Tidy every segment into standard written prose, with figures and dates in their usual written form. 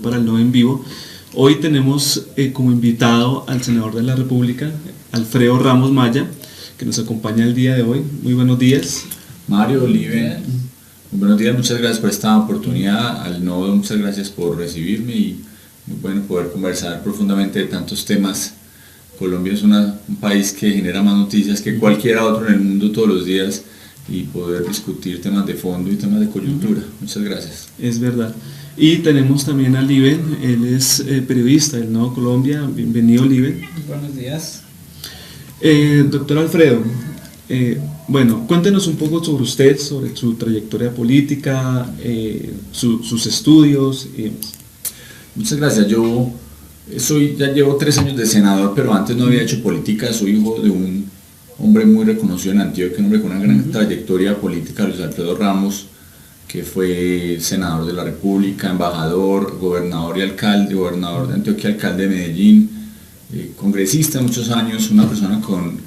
para el No en Vivo. Hoy tenemos como invitado al senador de la República, Alfredo Ramos Maya, que nos acompaña el día de hoy. Muy buenos días. Mario, Olive, muy buenos días, muchas gracias por esta oportunidad. Al Nodo, muchas gracias por recibirme y muy bueno poder conversar profundamente de tantos temas. Colombia es un país que genera más noticias que cualquier otro en el mundo todos los días y poder discutir temas de fondo y temas de coyuntura. Muchas gracias. Es verdad. Y tenemos también a Liven, él es periodista del Nuevo Colombia. Bienvenido, Liven. Buenos días. Doctor Alfredo, bueno, cuéntenos un poco sobre usted, sobre su trayectoria política, sus estudios y demás. Muchas gracias. Yo ya llevo 3 años de senador, pero antes no había hecho política. Soy hijo de un hombre muy reconocido en Antioquia, un hombre con una gran trayectoria política, Luis Alfredo Ramos, que fue senador de la República, embajador, gobernador y alcalde, gobernador de Antioquia, alcalde de Medellín, congresista muchos años, una persona con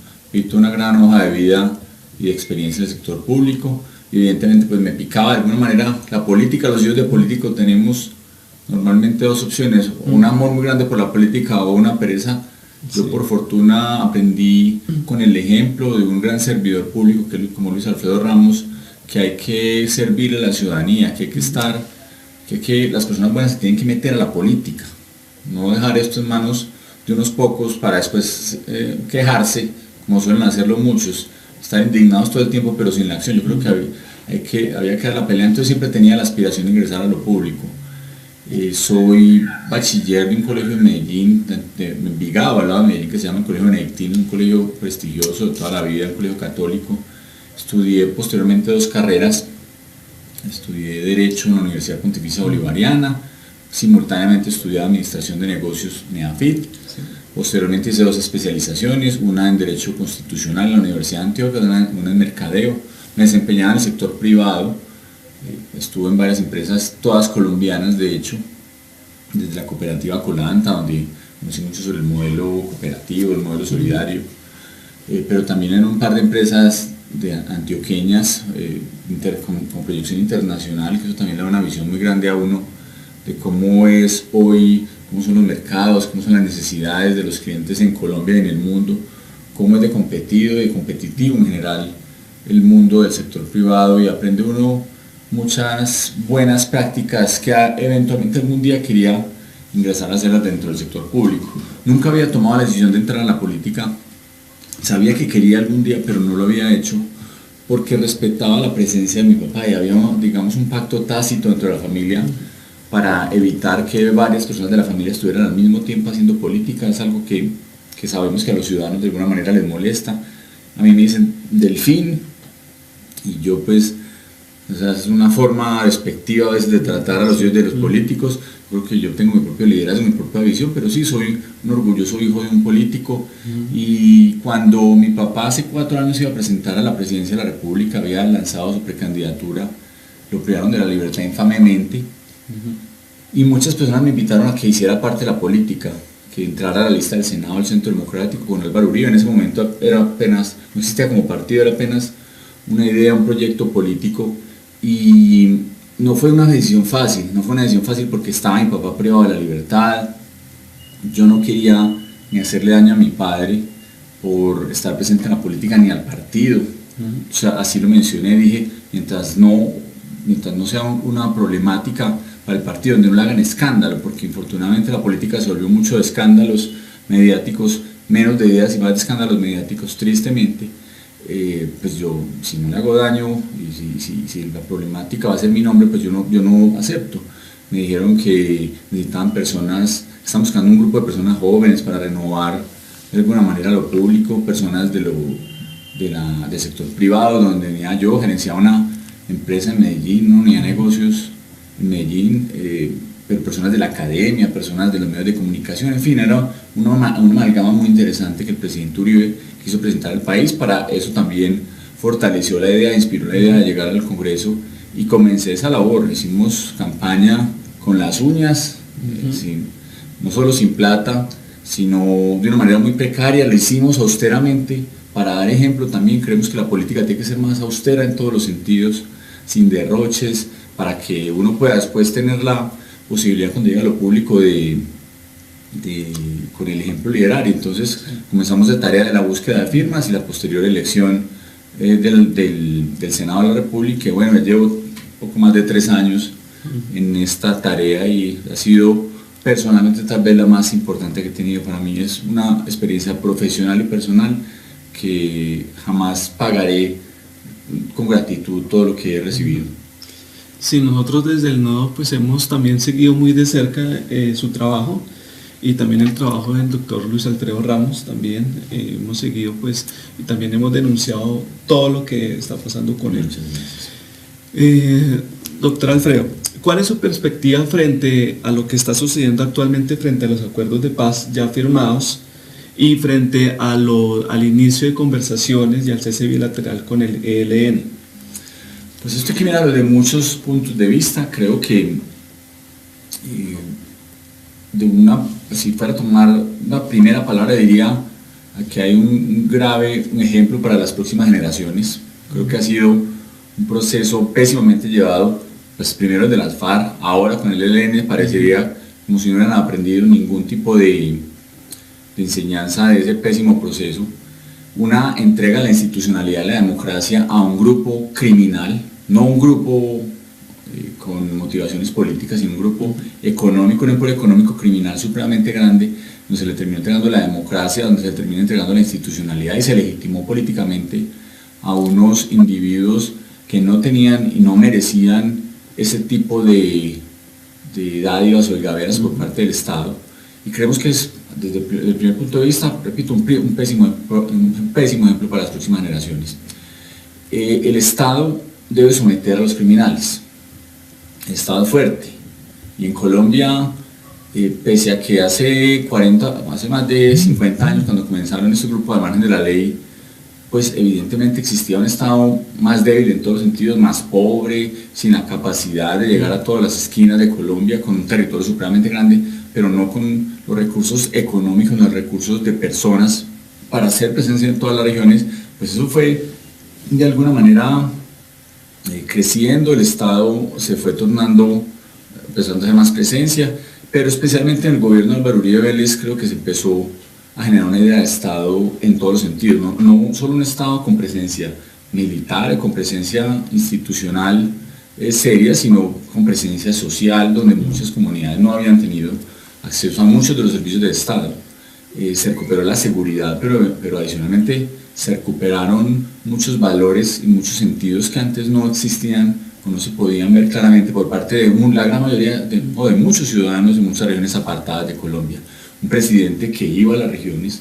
una gran hoja de vida y de experiencia en el sector público. Evidentemente pues me picaba de alguna manera la política. Los hijos de político tenemos normalmente 2 opciones, un amor muy grande por la política o una pereza. Yo por fortuna aprendí con el ejemplo de un gran servidor público como Luis Alfredo Ramos, que hay que servir a la ciudadanía, que hay que estar, que las personas buenas se tienen que meter a la política, no dejar esto en manos de unos pocos para después quejarse, como suelen hacerlo muchos, estar indignados todo el tiempo pero sin la acción. Yo creo que había que dar la pelea. Entonces siempre tenía la aspiración de ingresar a lo público. Soy bachiller de un colegio en Medellín, de Envigado, al lado de Medellín, que se llama el Colegio Benedictino, un colegio prestigioso de toda la vida, un colegio católico. Estudié posteriormente 2 carreras, estudié Derecho en la Universidad Pontificia Bolivariana, simultáneamente estudié Administración de Negocios en EAFIT, posteriormente hice 2 especializaciones, una en Derecho Constitucional en la Universidad de Antioquia, una en Mercadeo. Me desempeñaba en el sector privado, estuve en varias empresas, todas colombianas de hecho, desde la cooperativa Colanta, donde conocí mucho sobre el modelo cooperativo, el modelo solidario, pero también en un par de empresas antioqueñas con proyección internacional, que eso también le da una visión muy grande a uno de cómo es hoy, cómo son los mercados, cómo son las necesidades de los clientes en Colombia y en el mundo, cómo es de competido y competitivo en general el mundo del sector privado, y aprende uno muchas buenas prácticas que eventualmente algún día quería ingresar a hacerlas dentro del sector público. Nunca había tomado la decisión de entrar a la política. Sabía que quería algún día, pero no lo había hecho porque respetaba la presencia de mi papá y había, digamos, un pacto tácito dentro de la familia para evitar que varias personas de la familia estuvieran al mismo tiempo haciendo política. Es algo que sabemos que a los ciudadanos de alguna manera les molesta. A mí me dicen Delfín y yo pues, o sea, es una forma despectiva a veces de tratar a los hijos de los políticos. Creo que yo tengo mi propio liderazgo, mi propia visión, pero sí soy un orgulloso hijo de un político. Y cuando mi papá hace 4 años iba a presentar a la presidencia de la República, había lanzado su precandidatura, lo privaron de la libertad infamemente, y muchas personas me invitaron a que hiciera parte de la política, que entrara a la lista del Senado del Centro Democrático con Álvaro Uribe. En ese momento era apenas, no existía como partido, era apenas una idea, un proyecto político, y no fue una decisión fácil, porque estaba mi papá privado de la libertad. Yo no quería ni hacerle daño a mi padre por estar presente en la política ni al partido. O sea, así lo mencioné, dije, mientras no sea una problemática para el partido, donde no le hagan escándalo, porque infortunadamente la política se volvió mucho de escándalos mediáticos, menos de ideas y más de escándalos mediáticos, tristemente. Pues yo, si no le hago daño y si la problemática va a ser mi nombre, pues yo no acepto. Me dijeron que necesitaban personas, están buscando un grupo de personas jóvenes para renovar de alguna manera lo público, personas del sector privado, donde venía yo, gerenciaba una empresa en Medellín, una unidad de negocios en Medellín, pero personas de la academia, personas de los medios de comunicación, en fin, era una amalgama muy interesante que el presidente Uribe quiso presentar al país. Para eso también fortaleció la idea, inspiró la idea de llegar al Congreso, y comencé esa labor. Hicimos campaña con las uñas, no solo sin plata, sino de una manera muy precaria. Lo hicimos austeramente para dar ejemplo. También creemos que la política tiene que ser más austera en todos los sentidos, sin derroches, para que uno pueda después tener la posibilidad cuando llega a lo público con el ejemplo liderar. Y entonces comenzamos la tarea de la búsqueda de firmas y la posterior elección del Senado de la República. Y bueno, me llevo poco más de 3 años en esta tarea y ha sido personalmente tal vez la más importante que he tenido para mí. Es una experiencia profesional y personal que jamás pagaré con gratitud todo lo que he recibido. Sí, nosotros desde el Nodo pues hemos también seguido muy de cerca su trabajo y también el trabajo del doctor Luis Alfredo Ramos también hemos seguido pues y también hemos denunciado todo lo que está pasando con él. Doctor Alfredo, ¿cuál es su perspectiva frente a lo que está sucediendo actualmente frente a los acuerdos de paz ya firmados y frente al inicio de conversaciones y al cese bilateral con el ELN? Pues esto hay que mirarlo desde muchos puntos de vista. Creo que si fuera a tomar una primera palabra, diría que hay un ejemplo para las próximas generaciones. Creo que ha sido un proceso pésimamente llevado, pues primero de las FARC, ahora con el ELN parecería como si no hubieran aprendido ningún tipo de enseñanza de ese pésimo proceso. Una entrega a la institucionalidad de la democracia a un grupo criminal, no un grupo con motivaciones políticas, sino un grupo económico, un emporio económico criminal supremamente grande, donde se le terminó entregando la democracia, donde se le terminó entregando la institucionalidad y se legitimó políticamente a unos individuos que no tenían y no merecían ese tipo de dádivas o de gaveras por parte del Estado. Y creemos que es, desde el primer punto de vista, repito, un pésimo ejemplo para las próximas generaciones. El Estado debe someter a los criminales. El Estado es fuerte. Y en Colombia, pese a que hace más de 50 años, cuando comenzaron estos grupos al margen de la ley, pues evidentemente existía un Estado más débil en todos los sentidos, más pobre, sin la capacidad de llegar a todas las esquinas de Colombia, con un territorio supremamente grande, pero no con los recursos económicos, los recursos de personas para hacer presencia en todas las regiones. Pues eso fue de alguna manera creciendo, el Estado se fue tornando, empezando a hacer más presencia, pero especialmente en el gobierno de Álvaro Uribe Vélez creo que se empezó a generar una idea de Estado en todos los sentidos, no solo un Estado con presencia militar, con presencia institucional seria, sino con presencia social, donde muchas comunidades no habían tenido acceso a muchos de los servicios del Estado. Se recuperó la seguridad, pero adicionalmente se recuperaron muchos valores y muchos sentidos que antes no existían o no se podían ver claramente por parte de la gran mayoría de muchos ciudadanos de muchas regiones apartadas de Colombia. Un presidente que iba a las regiones,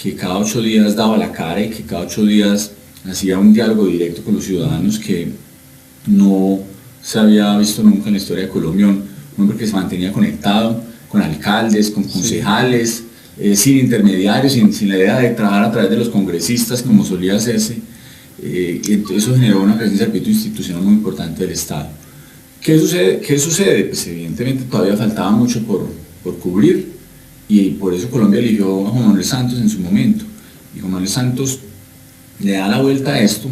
que cada 8 días daba la cara y que cada 8 días hacía un diálogo directo con los ciudadanos que no se había visto nunca en la historia de Colombia. Un hombre que se mantenía conectado con alcaldes, con concejales, sin intermediarios, sin la idea de trabajar a través de los congresistas como solía hacerse. Y entonces eso generó una presencia institucional muy importante del Estado. ¿Qué sucede? Pues evidentemente todavía faltaba mucho por cubrir. Y por eso Colombia eligió a Juan Manuel Santos en su momento. Y Juan Manuel Santos le da la vuelta a esto,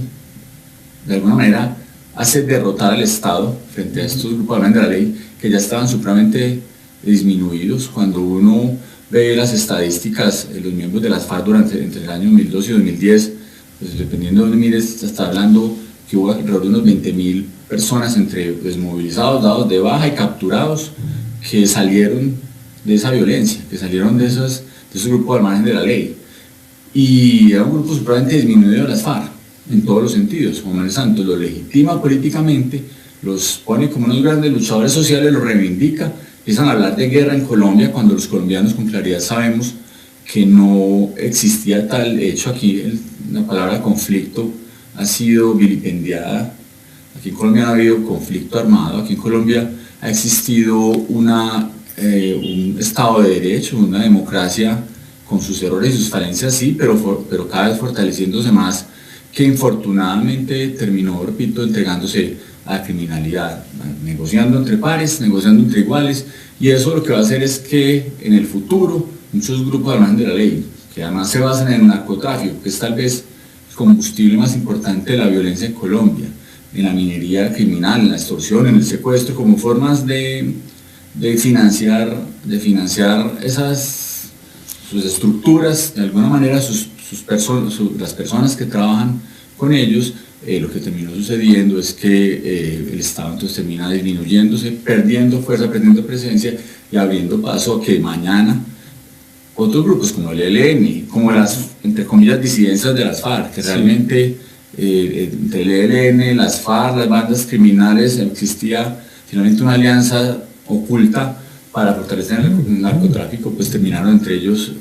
de alguna manera hace derrotar al Estado frente a estos grupos de la ley que ya estaban supremamente disminuidos. Cuando uno ve las estadísticas de los miembros de las FARC entre el año 2012 y 2010, pues dependiendo de donde mires, se está hablando que hubo alrededor de unos 20.000 personas entre desmovilizados, dados de baja y capturados que salieron de esa violencia, que salieron de esos grupos al margen de la ley. Y era un grupo supremamente disminuido de las FARC, en todos los sentidos. Juan Manuel Santos los legitima políticamente, los pone como unos grandes luchadores sociales, los reivindica, empiezan a hablar de guerra en Colombia, cuando los colombianos con claridad sabemos que no existía tal. De hecho, aquí la palabra conflicto ha sido vilipendiada. Aquí en Colombia no ha habido conflicto armado, aquí en Colombia ha existido un Estado de Derecho, una democracia con sus errores y sus falencias, sí, pero cada vez fortaleciéndose más, que infortunadamente terminó, repito, entregándose a la criminalidad, negociando entre pares, negociando entre iguales, y eso lo que va a hacer es que en el futuro muchos grupos al margen de la ley, que además se basan en el narcotráfico, que es tal vez el combustible más importante de la violencia en Colombia, en la minería criminal, en la extorsión, en el secuestro, como formas de de financiar sus estructuras, de alguna manera las personas que trabajan con ellos. Lo que terminó sucediendo es que el Estado entonces termina disminuyéndose, perdiendo fuerza, perdiendo presencia y abriendo paso a que mañana otros grupos como el ELN, como las, entre comillas, disidencias de las FARC, que realmente entre el ELN, las FARC, las bandas criminales, existía finalmente una alianza oculta para fortalecer el narcotráfico, pues terminaron entre ellos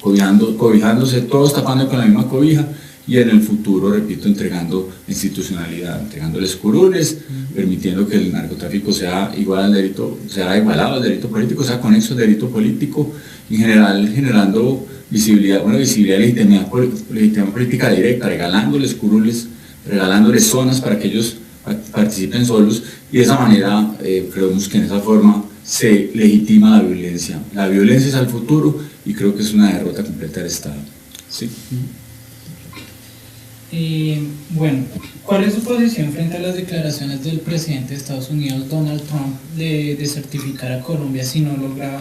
cobijándose, todos tapando con la misma cobija, y en el futuro, repito, entregando institucionalidad, entregándoles curules, permitiendo que el narcotráfico sea igual al delito, sea igualado al delito político, sea conexo al delito político, en general generando visibilidad, una visibilidad y legitimidad política directa, regalándoles curules, regalándoles zonas para que ellos participen solos, y de esa manera creemos que en esa forma se legitima la violencia. La violencia es al futuro y creo que es una derrota completa del Estado. Sí. Bueno, ¿cuál es su posición frente a las declaraciones del presidente de Estados Unidos, Donald Trump, de desertificar a Colombia si no logra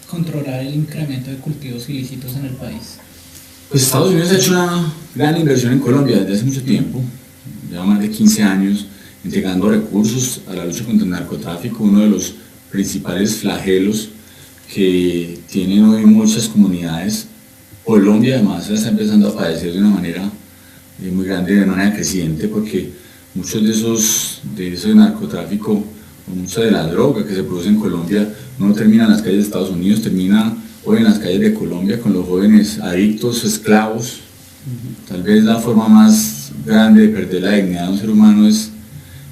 controlar el incremento de cultivos ilícitos en el país? Pues Estados Unidos ha hecho una gran inversión en Colombia desde hace mucho tiempo, lleva más de 15 años entregando recursos a la lucha contra el narcotráfico, uno de los principales flagelos que tienen hoy muchas comunidades. Colombia además está empezando a padecer de una manera muy grande, de manera creciente, porque muchos de ese narcotráfico, o mucha de la droga que se produce en Colombia, no termina en las calles de Estados Unidos, termina hoy en las calles de Colombia con los jóvenes adictos, esclavos. Tal vez la forma más grande de perder la dignidad de un ser humano es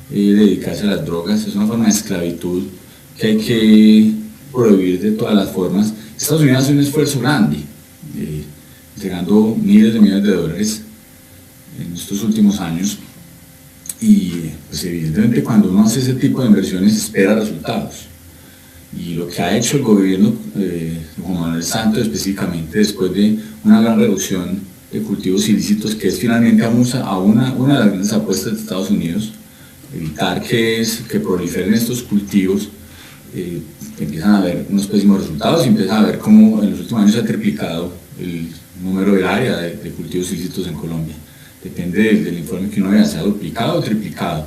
dedicarse a las drogas. Es una forma de esclavitud que hay que prohibir de todas las formas. Estados Unidos hace un esfuerzo grande, entregando miles de millones de dólares en estos últimos años, y pues evidentemente cuando uno hace ese tipo de inversiones espera resultados, y lo que ha hecho el gobierno de Juan Manuel Santos específicamente, después de una gran reducción de cultivos ilícitos, que es finalmente una de las grandes apuestas de Estados Unidos, evitar que proliferen estos cultivos, empiezan a haber unos pésimos resultados, y empiezan a ver cómo en los últimos años se ha triplicado el número del área de cultivos ilícitos en Colombia. Depende del informe que uno vea, se ha duplicado o triplicado.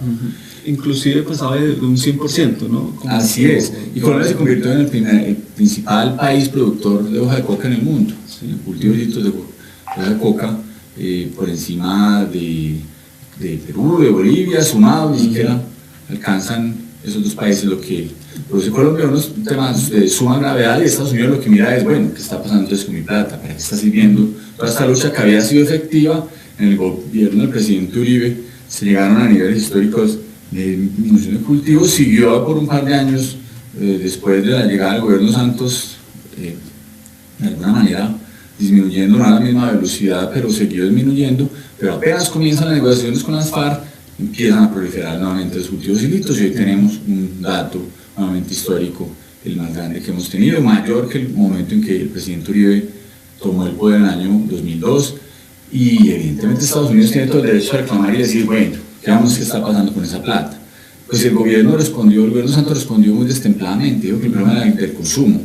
Inclusive pasaba de un 100%, ¿no? Así es, y Colombia se convirtió en el principal país productor de hoja de coca en el mundo. Sí. El cultivo de hoja de coca, por encima de Perú, de Bolivia, sumados, ni siquiera alcanzan esos dos países lo que produce Colombia. Unos temas de suma gravedad, y Estados Unidos lo que mira es, bueno, ¿qué está pasando entonces con mi plata? ¿Para qué está sirviendo toda esta lucha que había sido efectiva? En el gobierno del presidente Uribe se llegaron a niveles históricos de disminución de cultivos, siguió por un par de años después de la llegada del gobierno Santos, de alguna manera disminuyendo, no a la misma velocidad, pero siguió disminuyendo, pero apenas comienzan las negociaciones con las FARC, empiezan a proliferar nuevamente los cultivos ilícitos, y hoy tenemos un dato nuevamente histórico, el más grande que hemos tenido, mayor que el momento en que el presidente Uribe tomó el poder en el año 2002, y evidentemente Estados Unidos tiene todo el derecho a reclamar y decir, bueno, ¿qué está pasando con esa plata? Pues el gobierno Santos respondió muy destempladamente, dijo que el problema era el interconsumo.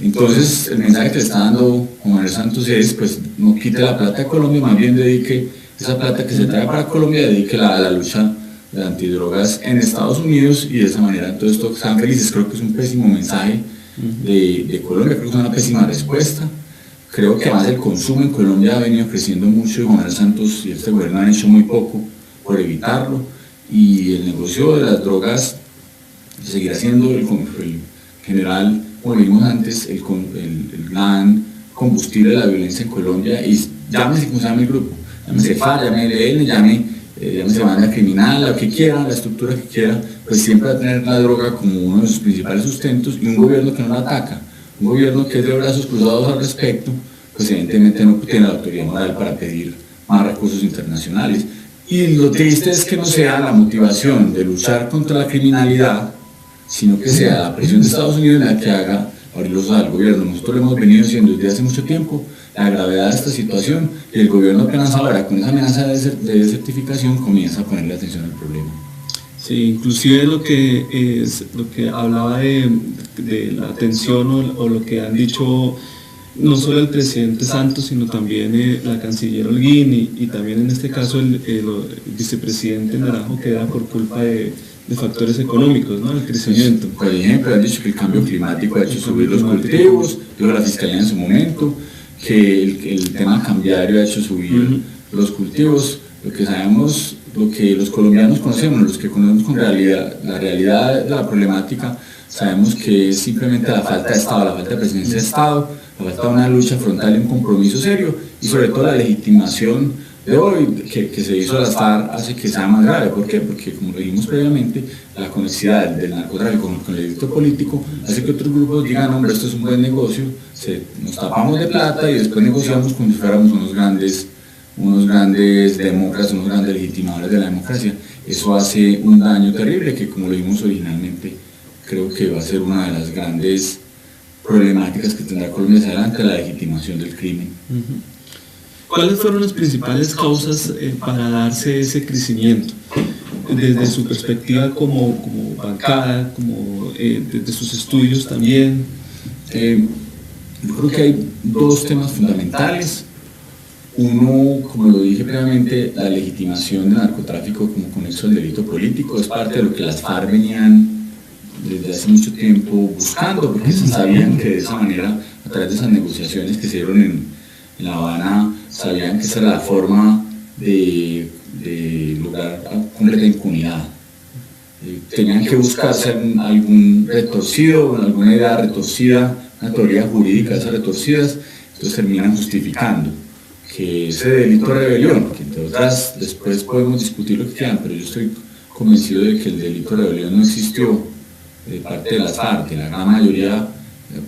Entonces el mensaje que le está dando Juan Manuel Santos es, pues no quite la plata de Colombia, más bien dedique esa plata que se trae para Colombia, dedíquela a la lucha de antidrogas en Estados Unidos, y de esa manera entonces todos están felices. Creo que es un pésimo mensaje de Colombia, creo que es una pésima respuesta. Creo que además el consumo en Colombia ha venido creciendo mucho, y Juan Manuel Santos y este gobierno han hecho muy poco por evitarlo, y el negocio de las drogas seguirá siendo el general, como vimos antes, el gran combustible de la violencia en Colombia, y llámese como se llame el grupo, llámese FARC, llámese ELN, llámese banda criminal, lo que quiera, la estructura que quiera, pues siempre va a tener la droga como uno de sus principales sustentos, y un gobierno que no la ataca, un gobierno que es de brazos cruzados al respecto, pues evidentemente no tiene la autoridad moral para pedir más recursos internacionales. Y lo triste es que no sea la motivación de luchar contra la criminalidad, sino que sea la presión de Estados Unidos la que haga abrir los ojos al gobierno. Nosotros lo hemos venido diciendo desde hace mucho tiempo, la gravedad de esta situación, y el gobierno apenas ahora con esa amenaza de desertificación comienza a ponerle atención al problema. Sí, inclusive lo que hablaba de la atención o lo que han dicho no solo el presidente Santos, sino también la canciller Holguín y también en este caso el vicepresidente Naranjo, que era por culpa de factores económicos, ¿no? El crecimiento. Por ejemplo, han dicho que el cambio climático ha hecho subir los cultivos, dijo la Fiscalía en su momento, que el tema cambiario ha hecho subir los cultivos. Lo que sabemos, lo que los colombianos conocemos, los que conocemos con realidad, la realidad de la problemática, sabemos que es simplemente la falta de Estado, la falta de presencia de Estado, la falta de una lucha frontal y un compromiso serio, y sobre todo la legitimación de hoy que se hizo a las FARC hace que sea más grave. ¿Por qué? Porque, como lo dijimos previamente, la conexidad del narcotráfico con el delito político hace que otros grupos digan: hombre, esto es un buen negocio, nos tapamos de plata y después negociamos como si fuéramos unos grandes demócratas, unos grandes legitimadores de la democracia. Eso hace un daño terrible que, como lo vimos originalmente, creo que va a ser una de las grandes problemáticas que tendrá Colombia hacia adelante, la legitimación del crimen. ¿Cuáles fueron las principales causas para darse ese crecimiento? Desde su perspectiva como bancada, desde sus estudios también. Yo creo que hay dos temas fundamentales. Uno, como lo dije previamente, la legitimación del narcotráfico como conexo al delito político es parte de lo que las FARC venían desde hace mucho tiempo buscando, porque sabían que de esa manera, a través de esas negociaciones que se dieron en La Habana, sabían que esa era la forma de lograr completa impunidad. Tenían que buscarse algún retorcido, alguna idea retorcida, una teoría jurídica de esas retorcidas, entonces terminan justificando que ese delito de rebelión, que entre otras después podemos discutir lo que quieran, pero yo estoy convencido de que el delito de rebelión no existió de parte de las FARC. La gran mayoría,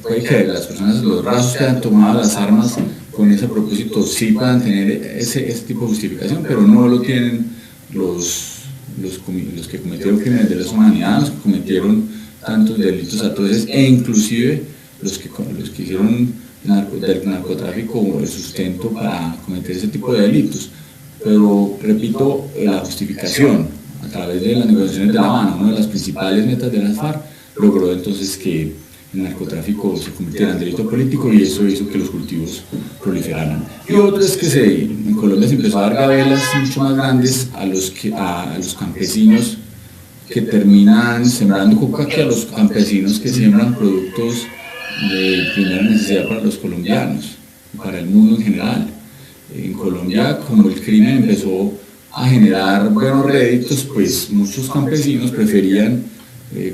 puede que las personas, los rasos que han tomado las armas con ese propósito sí puedan tener ese tipo de justificación, pero no lo tienen los que cometieron crímenes de lesa humanidad, los que cometieron tantos delitos atroces, e inclusive los que hicieron del narcotráfico el sustento para cometer ese tipo de delitos. Pero repito, la justificación a través de las negociaciones de La Habana, una de las principales metas de las FARC, logró entonces que el narcotráfico se convirtiera en delito político, y eso hizo que los cultivos proliferaran. Y otro es que en Colombia se empezó a dar gabelas mucho más grandes a los campesinos que terminan sembrando coca, que a los campesinos que siembran productos de primera necesidad para los colombianos, para el mundo en general. En Colombia, como el crimen empezó a generar buenos réditos, pues muchos campesinos preferían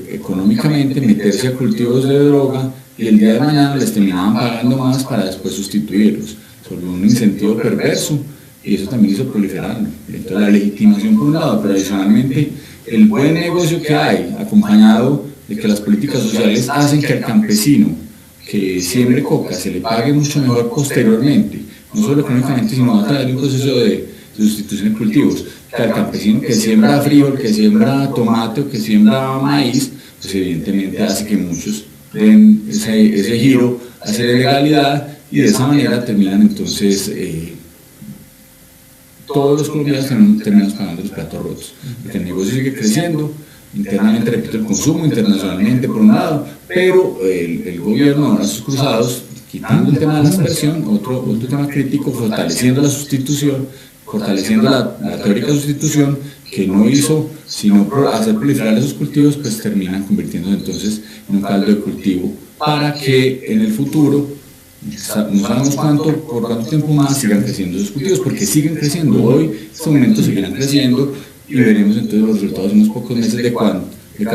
económicamente meterse a cultivos de droga, y el día de mañana les terminaban pagando más para después sustituirlos, sobre un incentivo perverso, y eso también hizo proliferarlo. Entonces, la legitimación por un lado, pero adicionalmente el buen negocio que hay, acompañado de que las políticas sociales hacen que al campesino que siembre coca se le pague mucho mejor posteriormente, no solo económicamente, sino a través de un proceso de sustitución de cultivos, que al campesino que siembra frijol, que siembra tomate o que siembra maíz, pues evidentemente hace que muchos den ese giro hacia la legalidad, y de esa manera terminan entonces todos los colombianos terminan pagando los platos rotos, porque el negocio sigue creciendo internamente, repito, el consumo internacionalmente por un lado, pero el gobierno, a brazos cruzados, quitando el tema de la aspersión, otro tema crítico, fortaleciendo la sustitución, fortaleciendo la teórica sustitución, que no hizo sino hacer proliferar esos cultivos, pues terminan convirtiéndose entonces en un caldo de cultivo para que en el futuro, no sabemos por cuánto tiempo más, sigan creciendo esos cultivos, porque siguen creciendo. Hoy, en este momento, seguirán creciendo, y veremos entonces los resultados en unos pocos meses de cada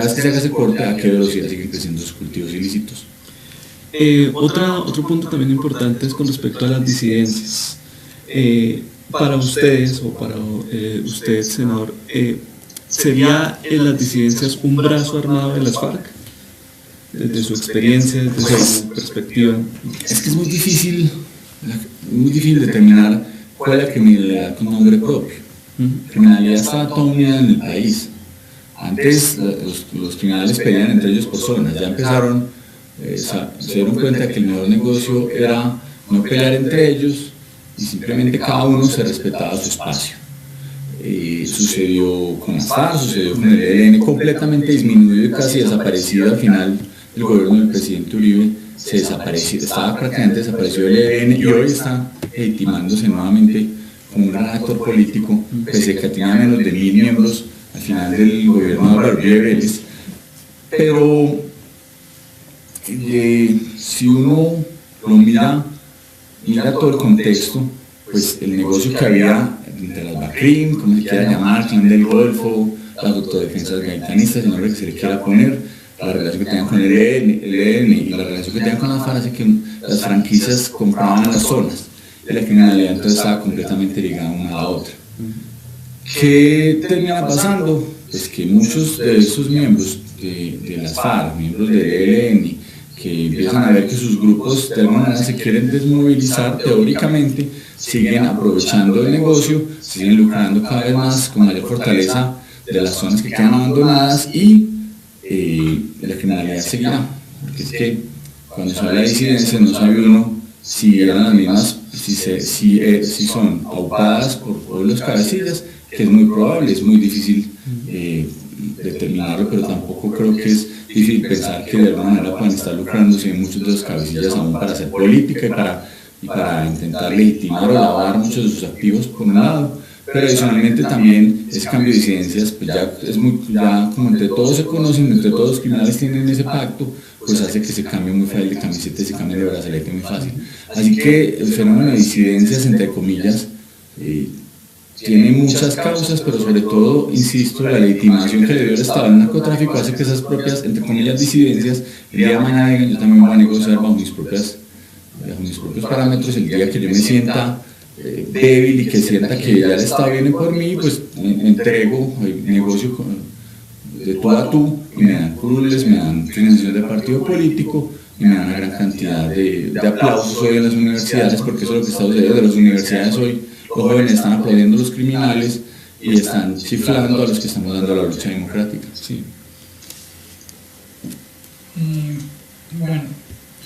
vez que se haga ese corte, a qué velocidad siguen creciendo esos cultivos ilícitos. Otro punto también importante es con respecto a las disidencias. Para ustedes, o para usted, senador, ¿sería en las disidencias un brazo armado de las FARC? Desde su experiencia, desde su perspectiva. Es que es muy difícil determinar cuál es la criminalidad con nombre propio. La criminalidad está toda unida en el país. Antes los criminales peleaban entre ellos por zonas, ya empezaron, se dieron cuenta que el mejor negocio era no pelear entre ellos, y simplemente cada uno se respetaba su espacio. sucedió con las FARC, sucedió con el ELN, completamente disminuido y casi desaparecido. Al final el gobierno del presidente Uribe se desapareció, estaba prácticamente desaparecido el ELN y hoy está legitimándose nuevamente como un gran actor político, pese a que tenía menos de 1000 miembros al final del gobierno de Álvaro Uribe Vélez. Pero si uno lo mira todo el contexto, pues el negocio que había entre las BACRIM, como se quiera llamar, Clan del Golfo, las autodefensas gaitanistas, el nombre que se le quiera poner, la relación que tenían con el ELN y la relación que tenían con las FARC, hace que las franquicias compraban las zonas y la criminalidad entonces estaba completamente ligada una a la otra. ¿Qué termina pasando? Pues que muchos de esos miembros de las FARC, miembros del ELN, que empiezan a ver que sus grupos de alguna manera se quieren desmovilizar, teóricamente siguen aprovechando el negocio, siguen lucrando cada vez más con mayor fortaleza de las zonas que quedan abandonadas y la criminalidad seguirá, porque es que cuando se habla de disidencias no sabe uno si eran las mismas, si son aupadas por pueblos cabecillas, que es muy probable, es muy difícil determinarlo, pero tampoco creo que es difícil pensar que de alguna manera pueden estar lucrándose muchos de los cabecillas aún para hacer política y para intentar legitimar o lavar muchos de sus activos por un lado, pero adicionalmente también ese cambio de disidencias, pues ya como entre todos se conocen, entre todos los criminales tienen ese pacto, pues hace que se cambie muy fácil de camiseta y se cambie de brazalete muy fácil. Así que el fenómeno de disidencias, entre comillas, tiene muchas causas, pero sobre todo, insisto, la legitimación que le dio el Estado al narcotráfico hace que esas propias, entre comillas, disidencias, el día de mañana digan, yo también voy a negociar bajo mis propios parámetros, el día que yo me sienta débil y que sienta que ya el Estado viene por mí, pues me entrego, negocio de tú a tú, y me dan curules, me dan financiación de partido político, y me dan una gran cantidad de aplausos hoy en las universidades, porque eso es lo que está sucediendo de las universidades hoy. Los jóvenes están aplaudiendo a los criminales y están chiflando a los que estamos dando la lucha democrática. Sí. Bueno,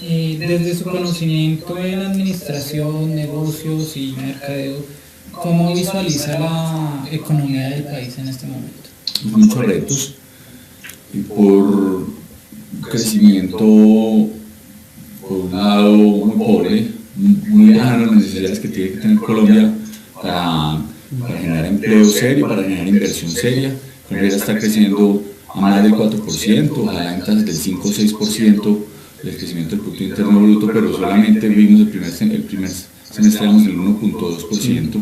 desde su conocimiento en administración, negocios y mercadeo, ¿cómo visualiza la economía del país en este momento? Muchos retos y por crecimiento, por un lado, muy pobre, muy lejano a las necesidades que tiene que tener Colombia para generar empleo serio, para generar inversión seria. Colombia está creciendo a más del 4%, ojalá en tasas del 5 o 6% del crecimiento del Producto Interno Bruto, pero solamente vimos el primer semestre el 1.2%,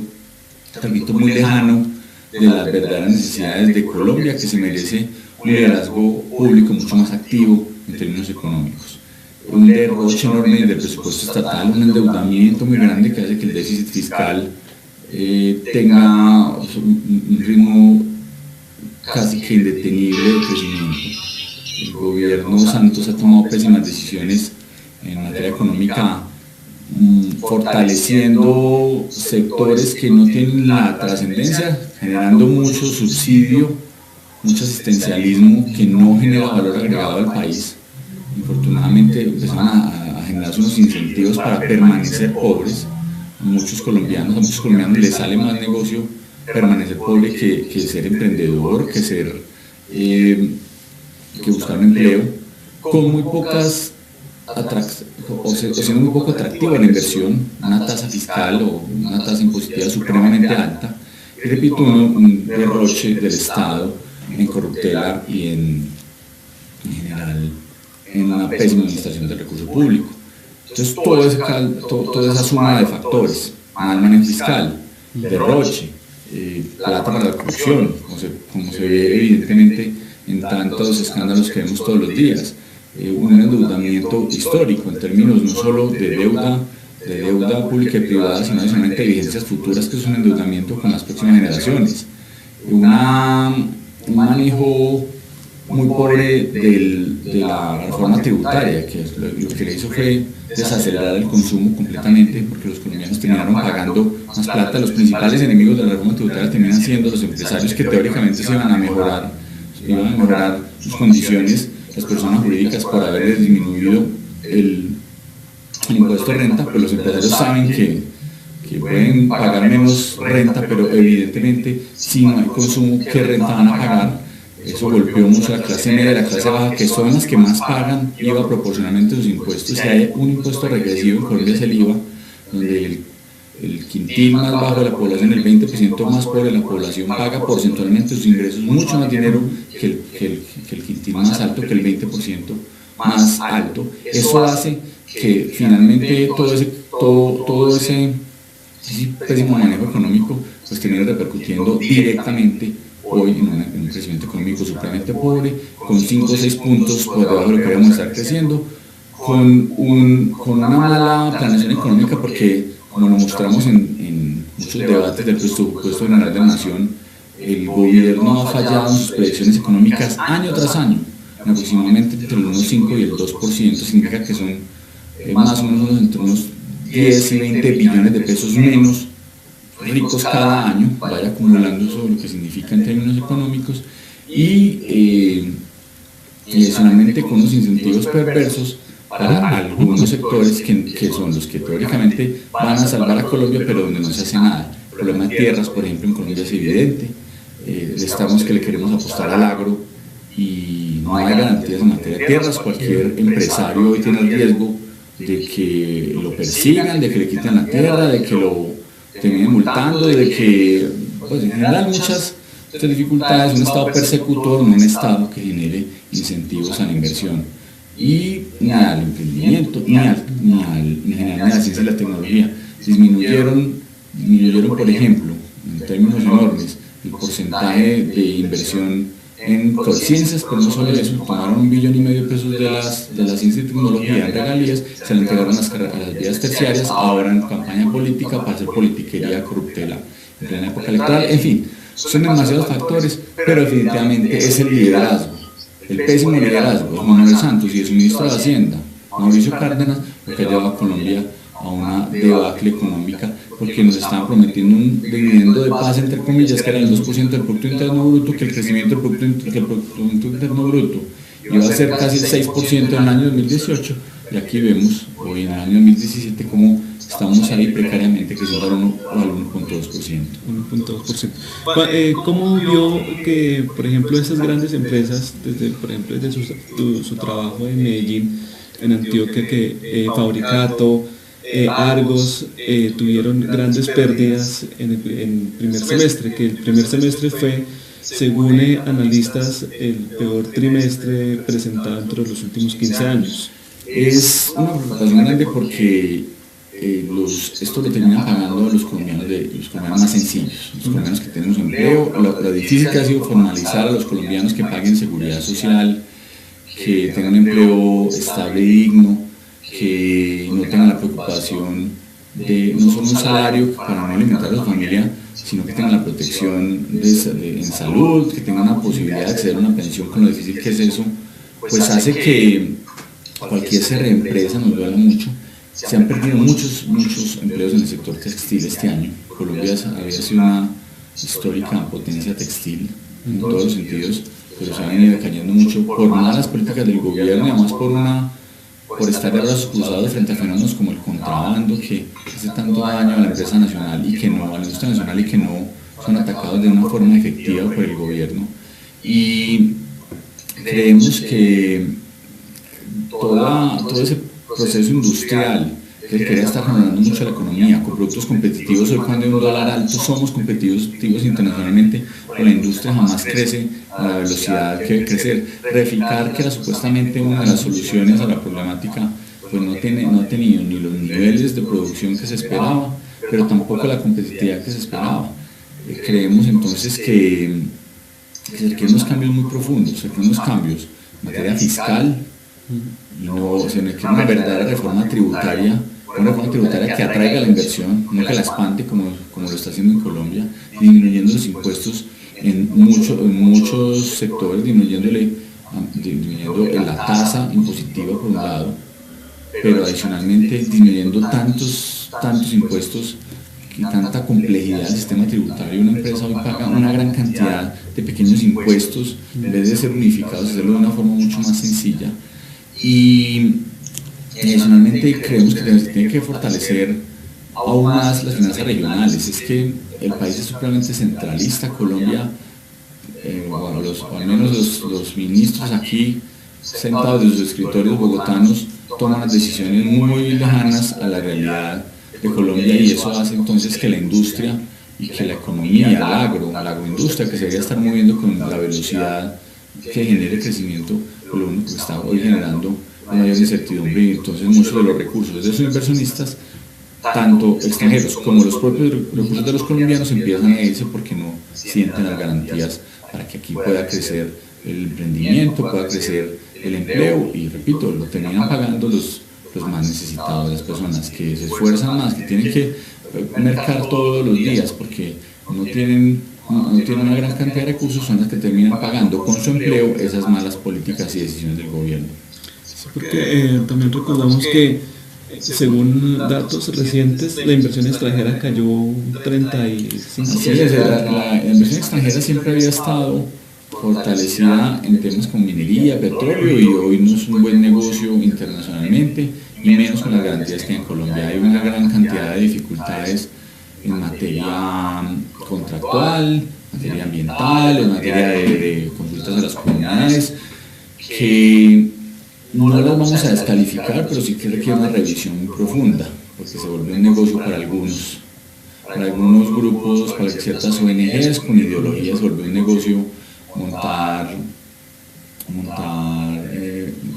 repito, muy lejano de las verdaderas necesidades de Colombia, que se merece un liderazgo público mucho más activo en términos económicos. Un derroche enorme del presupuesto estatal, un endeudamiento muy grande que hace que el déficit fiscal tenga un ritmo casi que indetenible de crecimiento. El gobierno Santos ha tomado pésimas decisiones en materia económica, fortaleciendo sectores que no tienen la trascendencia, generando mucho subsidio, mucho asistencialismo que no genera valor agregado al país. Infortunadamente empezaron a generarse unos incentivos para permanecer pobres. A muchos colombianos les sale más negocio permanecer pobre que ser emprendedor, que buscar un empleo, con muy pocas siendo muy poco atractiva la inversión, una tasa fiscal o una tasa impositiva supremamente alta, y repito, un derroche del Estado en corruptela y en general en una pésima administración del recurso público. Entonces toda esa suma de factores, mal manejo fiscal, derroche, plata para la corrupción, como se ve evidentemente en tantos escándalos que vemos todos los días, un endeudamiento histórico en términos no solo de deuda pública y privada, sino adicionalmente de vigencias futuras, que es un endeudamiento con las próximas generaciones, un manejo muy pobre de la reforma tributaria, que lo que le hizo fue desacelerar el consumo completamente, porque los colombianos terminaron pagando más plata. Los principales enemigos de la reforma tributaria terminan siendo los empresarios, que teóricamente se iban a mejorar sus condiciones, las personas jurídicas, por haber disminuido el impuesto de renta, pero los empresarios saben que que pueden pagar menos renta, pero evidentemente si no hay consumo, ¿qué renta van a pagar? Eso golpeó mucho a la clase media y la clase baja, que son las que más pagan IVA proporcionalmente a sus impuestos. Si hay un impuesto regresivo en Colombia es el IVA, donde el quintil más bajo de la población, el 20% más pobre de la población, paga porcentualmente sus ingresos mucho más dinero que el quintil más alto, que el 20% más alto. Eso hace que finalmente todo ese pésimo manejo económico pues termine repercutiendo directamente hoy en un crecimiento económico supremamente pobre, con 5 o 6 puntos por debajo de lo que debemos estar creciendo, con una mala planeación económica, porque como lo mostramos en muchos debates del presupuesto general de la Nación, el gobierno ha fallado en sus predicciones económicas año tras año, aproximadamente entre el 1,5 y el 2%, significa que son más o menos entre unos 10 y 20 billones de pesos menos ricos cada año, vaya acumulando eso lo que significa en términos económicos, y adicionalmente con unos incentivos perversos para algunos sectores que son los que teóricamente van a salvar a Colombia, pero donde no se hace nada. El problema de tierras, por ejemplo, en Colombia es evidente. Estamos que le queremos apostar al agro y no hay garantías en materia de tierras. Cualquier empresario hoy tiene el riesgo de que lo persigan, de que le quiten la tierra, de que lo terminen multando, de que, pues, en general muchas dificultades, un estado persecutor, no un estado que genere incentivos a la inversión y ni al emprendimiento, ni a la ciencia y la tecnología. Disminuyeron, por ejemplo, en términos enormes, el porcentaje de inversión en ciencias, pero no solo eso, tomaron 1,5 billones de pesos de la ciencia y tecnología en regalías, se le entregaron a las vías terciarias, ahora en campaña política para hacer politiquería, corruptela en plena época electoral. En fin, son demasiados factores, pero definitivamente es el liderazgo, el pésimo liderazgo de Juan Manuel Santos y de su ministro de Hacienda, Mauricio Cárdenas, lo que ha llevado a Colombia a una debacle económica, porque nos estaban prometiendo un dividendo de paz, entre comillas, que era el 2% del Producto Interno Bruto, que el crecimiento del Producto Interno Bruto iba a ser casi el 6% en el año 2018, y aquí vemos hoy en el año 2017 cómo estamos ahí precariamente creciendo al 1,2%. 1,2%. ¿Cómo vio que, por ejemplo, esas grandes empresas, desde su trabajo en Medellín, en Antioquia, que Fabricato, Argos, tuvieron grandes pérdidas en el primer semestre, que el primer semestre fue, según analistas, el peor trimestre presentado entre los últimos 15 años? Es una preocupación grande porque esto lo terminan pagando los colombianos más sencillos, los colombianos que tenemos empleo. Lo difícil que ha sido formalizar a los colombianos que paguen seguridad social, que tengan un empleo estable y digno, que no tengan la preocupación de no solo un salario para no alimentar a su familia, sino que tengan la protección en salud, que tengan una posibilidad de acceder a una pensión, con lo difícil que es eso, pues hace que cualquier cierre de empresa nos duela mucho. Se han perdido muchos empleos en el sector textil este año. Colombia había sido una histórica potencia textil en todos los sentidos, pero se ha venido decayendo mucho por malas políticas del gobierno y además por estar de brazos cruzados frente a fenómenos como el contrabando, que hace tanto daño a la empresa nacional y que no, a la industria nacional, y que no son atacados de una forma efectiva por el gobierno. Y creemos que todo ese proceso industrial que quería estar generando mucho la economía con productos competitivos, hoy cuando hay un dólar alto somos competitivos internacionalmente, pero la industria jamás crece a la velocidad que debe crecer. Reficar, que era supuestamente una de las soluciones a la problemática, pues no ha tenido ni los niveles de producción que se esperaba, pero tampoco la competitividad que se esperaba. Creemos entonces que se requieren unos cambios muy profundos, se requieren unos cambios en materia fiscal, y se requiere una verdadera reforma tributaria, que atraiga la inversión, no que la espante como lo está haciendo en Colombia, disminuyendo los impuestos en muchos sectores, disminuyendo la tasa impositiva por un lado, pero adicionalmente disminuyendo tantos impuestos y tanta complejidad del sistema tributario. Una empresa hoy paga una gran cantidad de pequeños impuestos en vez de ser unificados, hacerlo de una forma mucho más sencilla. Y adicionalmente creemos que se tiene que fortalecer aún más las finanzas regionales. Es que el país es supremamente centralista. Colombia, o al menos los ministros aquí sentados en sus escritorios bogotanos toman las decisiones muy lejanas a la realidad de Colombia, y eso hace entonces que la industria y que la economía, la agroindustria, que se debería estar moviendo con la velocidad que genere crecimiento, lo único que está hoy generando una mayor incertidumbre, y entonces muchos de los recursos de esos inversionistas, tanto extranjeros como los propios recursos de los colombianos, empiezan a irse porque no sienten las garantías para que aquí pueda crecer el emprendimiento, pueda crecer el empleo, y repito, lo terminan pagando los más necesitados, las personas que se esfuerzan más, que tienen que mercar todos los días porque no tienen una gran cantidad de recursos, son las que terminan pagando con su empleo esas malas políticas y decisiones del gobierno. Sí, porque también recordamos que según datos recientes la inversión extranjera cayó 35%. Así es, la inversión extranjera siempre había estado fortalecida en temas como minería, petróleo, y hoy no es un buen negocio internacionalmente, y menos con las garantías que hay en Colombia. Hay una gran cantidad de dificultades en materia contractual, en materia ambiental, en materia de consultas a las comunidades, que no las vamos a descalificar, pero sí que requiere una revisión muy profunda, porque se volvió un negocio para algunos grupos, para ciertas ONGs con ideologías, se volvió un negocio montar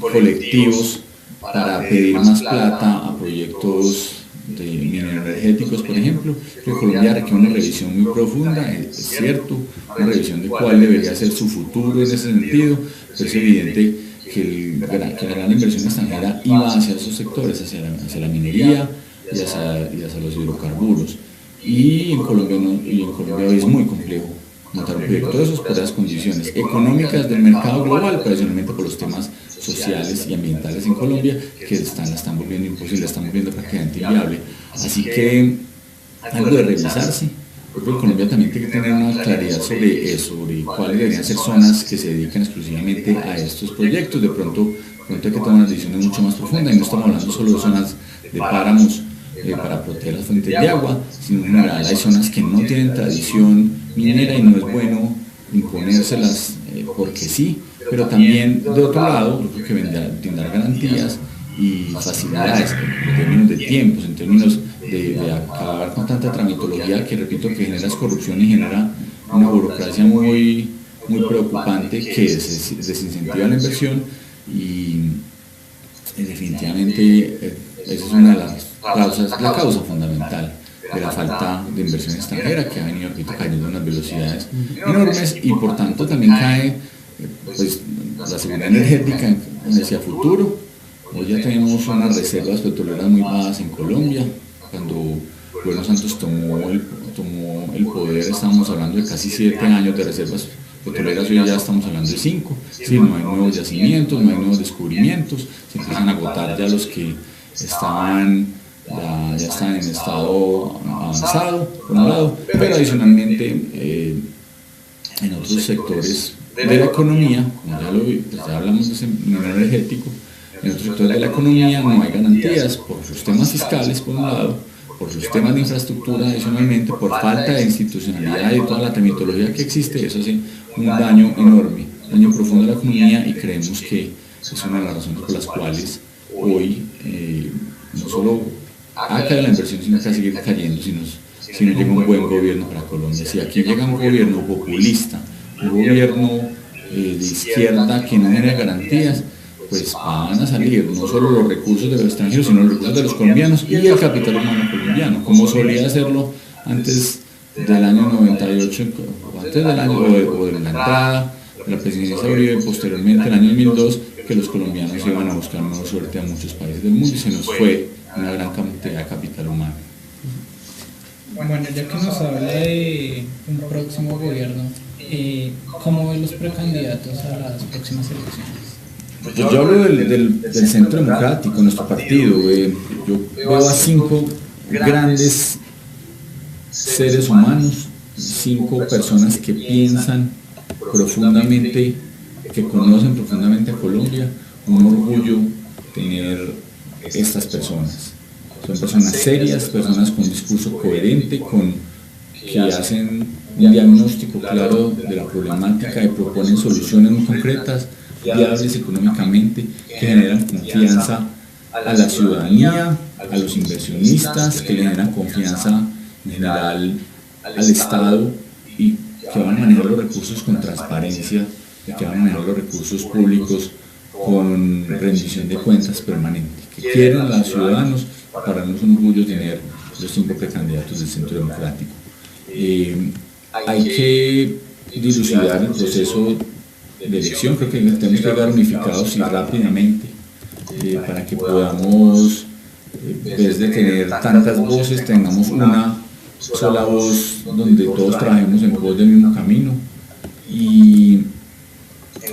colectivos para pedir más plata a proyectos de mineroenergéticos, por ejemplo. Que Colombia requiere una revisión muy profunda, es cierto, una revisión de cuál debería ser su futuro en ese sentido, pero es evidente que la gran inversión extranjera iba hacia esos sectores, hacia la minería y hacia los hidrocarburos. Y en Colombia hoy es muy complejo montar un proyecto de esos por las condiciones económicas del mercado global, pero adicionalmente por los temas sociales y ambientales en Colombia, que la están volviendo imposible, la están volviendo prácticamente inviable. Así que algo de revisarse. Yo creo que Colombia también tiene que tener una claridad sobre eso, sobre cuáles deberían ser zonas que se dediquen exclusivamente a estos proyectos. De pronto hay que tomar unas decisiones mucho más profundas, y no estamos hablando solo de zonas de páramos para proteger las fuentes de agua, sino en general hay zonas que no tienen tradición minera y no es bueno imponérselas porque sí, pero también de otro lado yo creo que brindar garantías y facilidades en términos de tiempos, en términos de acabar con tanta tramitología que, repito, que genera corrupción y genera una burocracia muy preocupante que desincentiva la inversión, y definitivamente esa es una de las causas, la causa fundamental de la falta de inversión extranjera, que ha venido cayendo a unas velocidades enormes, y por tanto también cae la seguridad energética hacia futuro. Hoy ya tenemos unas reservas petroleras muy bajas en Colombia. Cuando Gobierno Santos tomó el poder, estábamos hablando de casi 7 años de reservas petroleras, hoy ya estamos hablando de 5. Sí, no hay nuevos yacimientos, no hay nuevos descubrimientos, se empiezan a agotar ya los que ya están en estado avanzado, por un lado, pero adicionalmente en otros sectores de la economía, como ya hablamos de ese minero energético, en otros sectores de la economía no hay garantías por sus temas fiscales, por un lado, por sus temas de infraestructura, adicionalmente por falta de institucionalidad y toda la tramitología que existe. Eso hace un daño enorme, un daño profundo a la economía, y creemos que es una de las razones por las cuales hoy no solo ha caído la inversión, sino que va a seguir cayendo si no llega un buen gobierno para Colombia. Si aquí llega un gobierno populista, un gobierno de izquierda que no genera garantías, pues van a salir no solo los recursos de los extranjeros, sino los recursos de los colombianos y el capital humano colombiano, como solía hacerlo antes del año 98, o antes del año, o de la entrada de la presidencia de Uribe, posteriormente, en el año 2002, que los colombianos iban a buscar nueva suerte a muchos países del mundo, y se nos fue una gran cantidad de capital humano. Bueno, ya que nos habla de un próximo gobierno, ¿cómo ven los precandidatos a las próximas elecciones? Pues yo hablo del Centro Democrático, nuestro partido. Yo veo a 5 grandes seres humanos, 5 personas que piensan profundamente, que conocen profundamente a Colombia. Un orgullo tener estas personas. Son personas serias, personas con un discurso coherente, que hacen un diagnóstico claro de la problemática y proponen soluciones muy concretas, viables económicamente, que generan confianza a la ciudadanía, a los inversionistas, que le generan confianza en general al Estado y que van a manejar los recursos con transparencia, y que van a manejar los recursos públicos con rendición de cuentas permanente, que quieren a los ciudadanos. Para nosotros es un orgullo tener los 5 precandidatos del Centro Democrático. Hay que dilucidar el proceso de elección, creo que tenemos que llegar unificados y rápidamente para que podamos, en vez de tener tantas voces, tengamos una sola voz donde todos trabajemos en pos del mismo camino y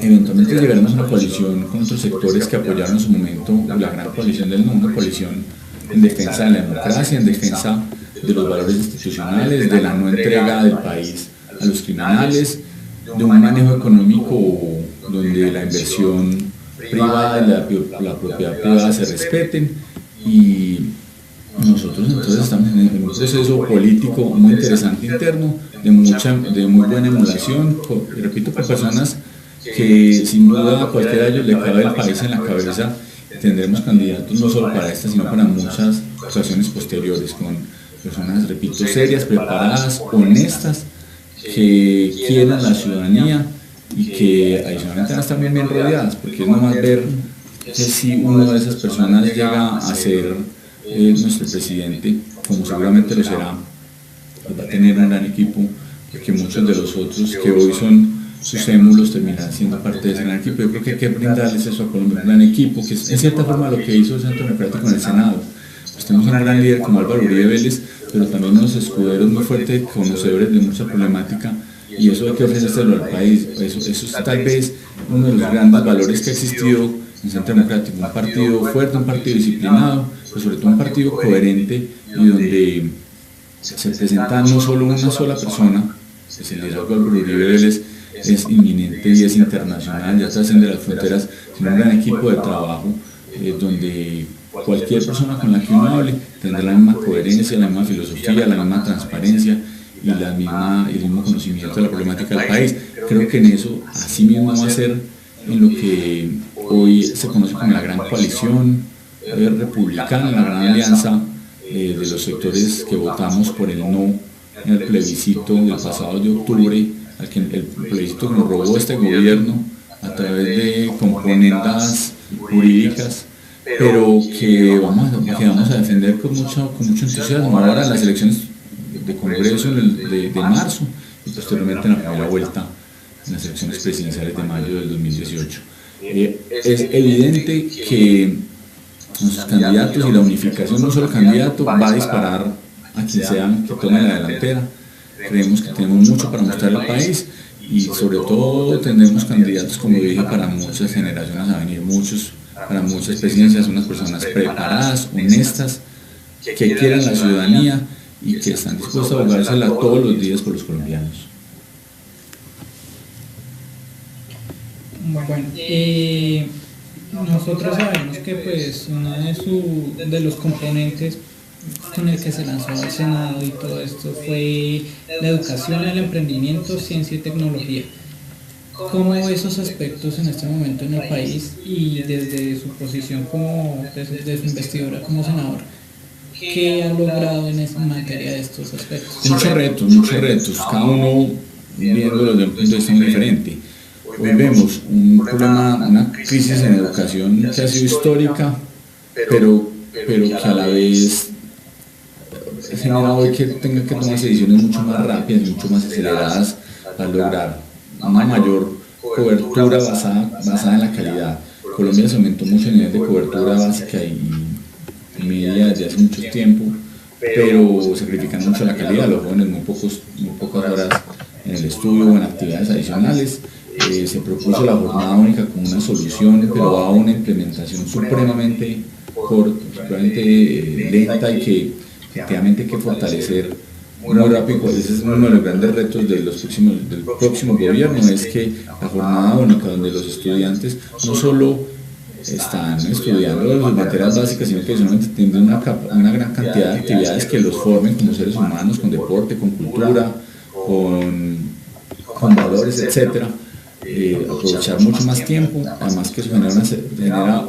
eventualmente llegaremos a una coalición con otros sectores que apoyaron en su momento la gran coalición del no, una coalición en defensa de la democracia, en defensa de los valores institucionales, de la no entrega del país a los criminales, de un manejo económico donde la inversión privada y la propiedad privada se respeten, y nosotros entonces estamos en un proceso político muy interesante interno, de muy buena emulación, repito, por personas que sin duda a cualquiera de ellos le cabe el país en la cabeza. Tendremos candidatos no solo para esta, sino para muchas ocasiones posteriores, con personas, repito, serias, preparadas, honestas, que quieran a la ciudadanía y que adicionalmente van a estar bien rodeadas, porque es nomás ver que si una de esas personas llega a ser nuestro presidente, como seguramente lo será, pues va a tener un gran equipo, porque muchos de los otros que hoy son sus émulos terminarán siendo parte de ese gran equipo. Yo creo que hay que brindarles eso a Colombia, un gran equipo, que es en cierta forma lo que hizo el Centro Democrático en el Senado. Pues tenemos un gran líder como Álvaro Uribe Vélez, pero también unos escuderos muy fuertes, conocedores de mucha problemática, y eso hay que ofrecérselo al país. Eso es tal vez uno de los grandes valores que ha existido en el Centro Democrático, un partido fuerte, un partido disciplinado, pero sobre todo un partido coherente y donde se presenta no solo una sola persona, es el liderazgo de Álvaro Uribe Vélez, es inminente y es internacional, ya trasciende las fronteras, sino un gran equipo de trabajo donde cualquier persona con la que uno hable tendrá la misma coherencia, la misma filosofía, la misma transparencia y el mismo conocimiento de la problemática del país. Creo que en eso, así mismo va a ser en lo que hoy se conoce como la gran coalición republicana, la gran alianza de los sectores que votamos por el no en el plebiscito del pasado de octubre, el plebiscito que nos robó este gobierno a través de componendas jurídicas, pero que vamos a defender con mucho entusiasmo ahora en las elecciones de Congreso de marzo y posteriormente en la primera vuelta en las elecciones presidenciales de mayo del 2018. Es evidente que nuestros candidatos y la unificación de un solo candidato va a disparar a quien sea que tome la delantera. Creemos que tenemos mucho para mostrar al país y sobre todo tendremos candidatos, como dije, para muchas generaciones a venir, para muchas presidencias, unas personas preparadas, honestas, que quieren la ciudadanía y que están dispuestos a jugársela todos los días por los colombianos. Bueno, nosotros sabemos que pues uno de los componentes con el que se lanzó al Senado y todo esto fue la educación, el emprendimiento, ciencia y tecnología. ¿Cómo ve esos aspectos en este momento en el país y desde su posición desde su investidura como senador? ¿Qué ha logrado en materia de estos aspectos? Muchos retos, cada uno viéndolo desde un punto de vista muy diferente. Hoy vemos un problema, una crisis en educación que ha sido histórica, pero que a la vez genera hoy que tenga que tomarse decisiones mucho más rápidas y mucho más aceleradas para lograr una mayor cobertura basada en la calidad. Colombia se aumentó mucho el nivel de cobertura básica y media desde hace mucho tiempo, pero sacrifican mucho la calidad, los jóvenes muy pocas horas en el estudio o en actividades adicionales. Se propuso la jornada única como una solución, pero va a una implementación supremamente lenta y que efectivamente hay que fortalecer muy rápido. Ese es uno de los grandes retos del próximo gobierno, es que la jornada única donde los estudiantes no solo están estudiando las materias básicas, sino que solamente tienen una gran cantidad de actividades que los formen como seres humanos, con deporte, con cultura, con valores, etc. Aprovechar mucho más tiempo, además que eso genera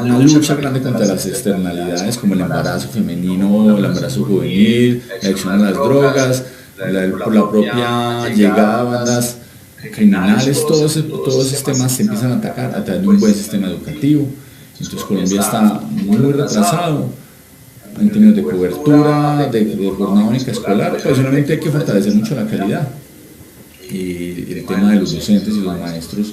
una lucha grande contra las externalidades como el embarazo femenino, el embarazo juvenil, la adicción a las drogas, por la propia llegada a bandas criminales. Todos esos temas se empiezan a atacar a través de un buen sistema educativo. Entonces Colombia está muy retrasado en términos de cobertura, de jornada única escolar. Personalmente hay que fortalecer mucho la calidad, y el tema de los docentes y los maestros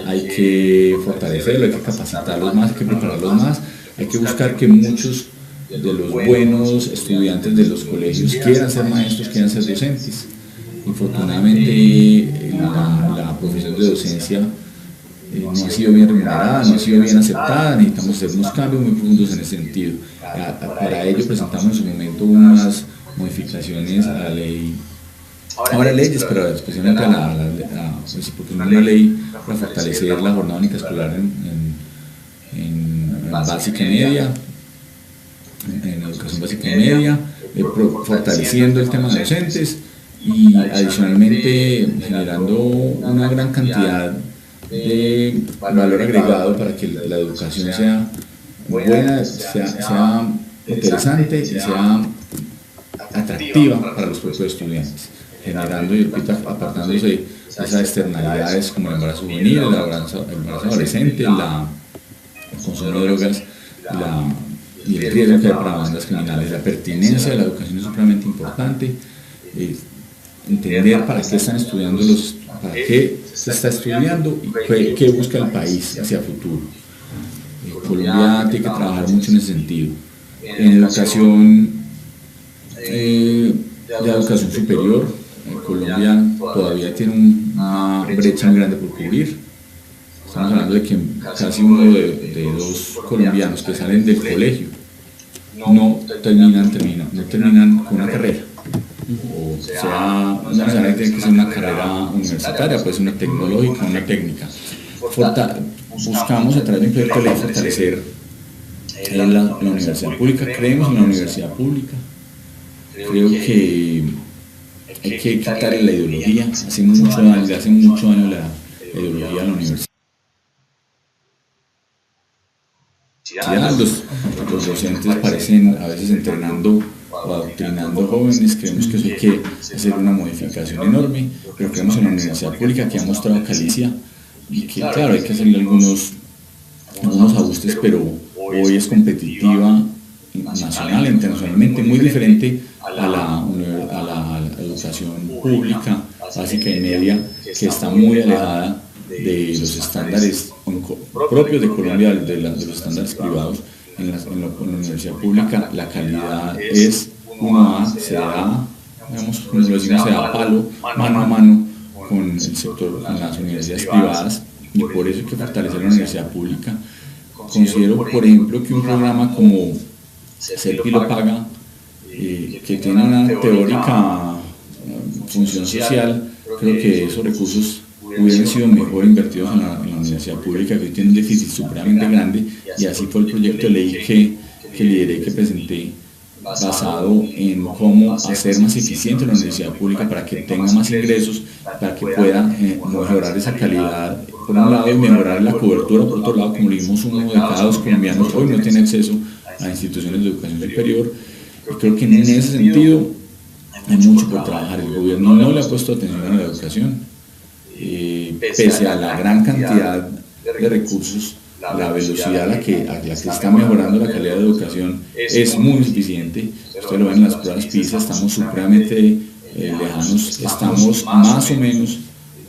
hay que fortalecerlo, hay que capacitarlos más, hay que prepararlos más, hay que buscar que muchos de los buenos estudiantes de los colegios quieran ser maestros, quieran ser docentes. Infortunadamente la profesión de docencia no ha sido bien remunerada, no ha sido bien aceptada. Necesitamos hacer unos cambios muy profundos en ese sentido. Para ello presentamos en su momento unas modificaciones a la ley, ahora leyes, pero especialmente porque no es una ley para fortalecer la jornada única escolar en básica y media, en educación básica y media, fortaleciendo el tema de docentes y adicionalmente generando una gran cantidad de valor agregado para que la educación sea buena, sea interesante y sea atractiva para los propios estudiantes, generando y apartándose de esas externalidades como el embarazo juvenil, el embarazo adolescente, el consumo de drogas y el riesgo que hay para bandas criminales. La pertinencia de la educación es supremamente importante, entender para qué están estudiando para qué se está estudiando y qué busca el país hacia futuro. Colombia tiene que trabajar mucho en ese sentido. En educación, de educación superior, Colombia todavía tiene una brecha muy grande por cubrir. Estamos hablando de que casi uno de dos colombianos que salen del colegio no terminan con una carrera. O sea, no necesariamente tiene que ser una carrera universitaria, puede ser una tecnológica, una técnica. Buscamos a través de un proyecto de ley fortalecer la universidad pública. Creemos en la universidad pública. Creo que hay que quitarle la ideología. Hace mucho daño la ideología a la universidad. Los docentes parecen a veces entrenando o adoctrinando jóvenes. Creemos que eso hay que hacer una modificación enorme, pero creemos en la universidad pública que ha mostrado calicia y que claro hay que hacerle algunos ajustes, pero hoy es competitiva nacional, internacionalmente, muy diferente a la educación pública básica y media, que está muy alejada de los estándares propios de Colombia, de los estándares privados. En la universidad pública la calidad es 1A, se da, digamos, como lo decimos, se da palo, mano a mano con el sector, con las universidades privadas, y por eso hay que fortalecer la universidad pública. Considero, por ejemplo, que un programa como CELPI lo paga, que tiene una teórica función social, creo que esos recursos hubieran sido mejor invertidos en la universidad pública, que hoy tiene un déficit supremamente grande, y así fue el proyecto de ley que lideré, que presenté, basado en cómo hacer más eficiente la universidad pública para que tenga más ingresos, para que pueda mejorar esa calidad por un lado y mejorar la cobertura por otro lado. Como le dimos, 1 de cada 2 colombianos hoy no tiene acceso a instituciones de educación superior, y creo que en ese sentido hay mucho por trabajar. El gobierno no le ha puesto atención a la educación, pese a la gran cantidad de recursos. La velocidad a la que está mejorando la calidad de educación es muy insuficiente. Ustedes lo ven en las pruebas PISA, estamos supremamente lejanos, estamos más o menos,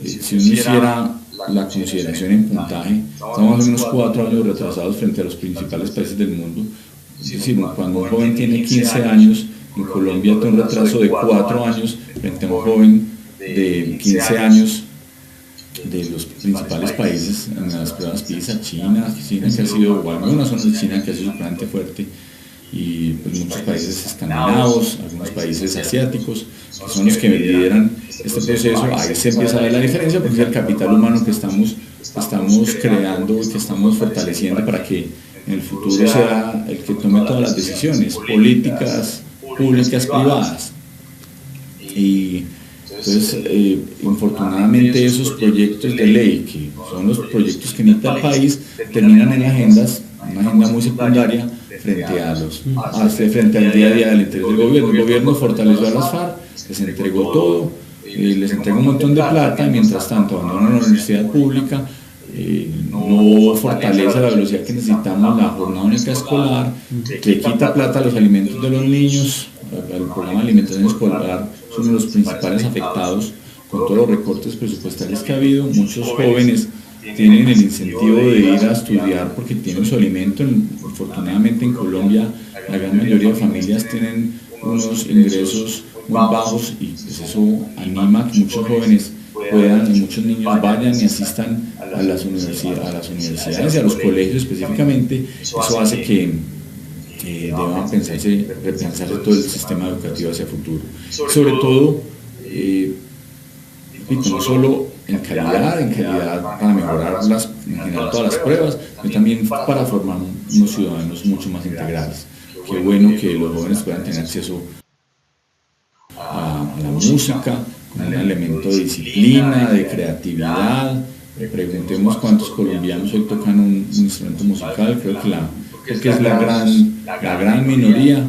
si uno hiciera la consideración en puntaje, estamos más o menos 4 años retrasados frente a los principales países del mundo. Es decir, cuando un joven tiene 15 años, en Colombia tiene un retraso de 4 años frente a un joven de 15 años de los principales países en las pruebas PISA. China que ha sido, o algunas zonas de China que ha sido bastante fuerte, y pues muchos países escandinavos, algunos países asiáticos, que son los que lideran este proceso. Ahí se empieza a ver la diferencia, porque es el capital humano que estamos estamos creando y que estamos fortaleciendo para que en el futuro sea el que tome todas las decisiones políticas, públicas, privadas. Y entonces, infortunadamente esos proyectos de ley, que son los proyectos que necesita el país, terminan en agendas, una agenda muy secundaria frente al día a día del interés del gobierno. El gobierno fortaleció a las FARC, les entregó todo, les entregó un montón de plata, y mientras tanto abandonan la universidad pública, no fortalece a la velocidad que necesitamos la jornada única escolar, le quita plata a los alimentos de los niños. El programa de alimentación escolar es uno de los principales afectados con todos los recortes presupuestarios que ha habido. Muchos jóvenes tienen el incentivo de ir a estudiar porque tienen su alimento. Afortunadamente en Colombia la gran mayoría de familias tienen unos ingresos muy bajos, y pues eso anima a que muchos jóvenes puedan y muchos niños vayan y asistan a las universidades y a los colegios específicamente. Eso hace que deban repensarse todo el sistema educativo hacia el futuro. Sobre todo, no solo en calidad para mejorar en general todas las pruebas, sino también para formar unos ciudadanos mucho más integrales. Qué bueno que los jóvenes puedan tener acceso a la música, con un elemento de disciplina, de creatividad. Preguntemos cuántos colombianos hoy tocan un instrumento musical. Creo que es la gran minoría.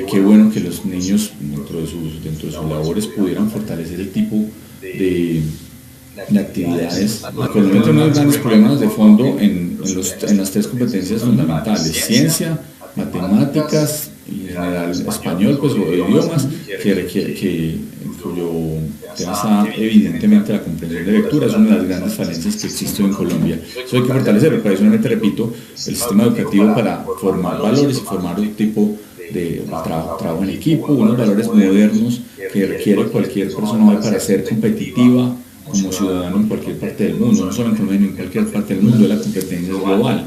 Qué bueno que los niños dentro de sus labores pudieran fortalecer el tipo de actividades. Colombia tiene unos grandes problemas de fondo en las tres competencias fundamentales: ciencia, matemáticas y en general español, pues, o idiomas, cuyo tema está evidentemente la comprensión de lectura. Es una de las grandes falencias que existe en Colombia. Eso hay que fortalecerlo. Pero solamente repito, el sistema educativo para formar valores y formar un tipo de trabajo en equipo, unos valores modernos que requiere cualquier persona hoy para ser competitiva como ciudadano en cualquier parte del mundo, no solo en Colombia, en cualquier parte del mundo. La competencia es global.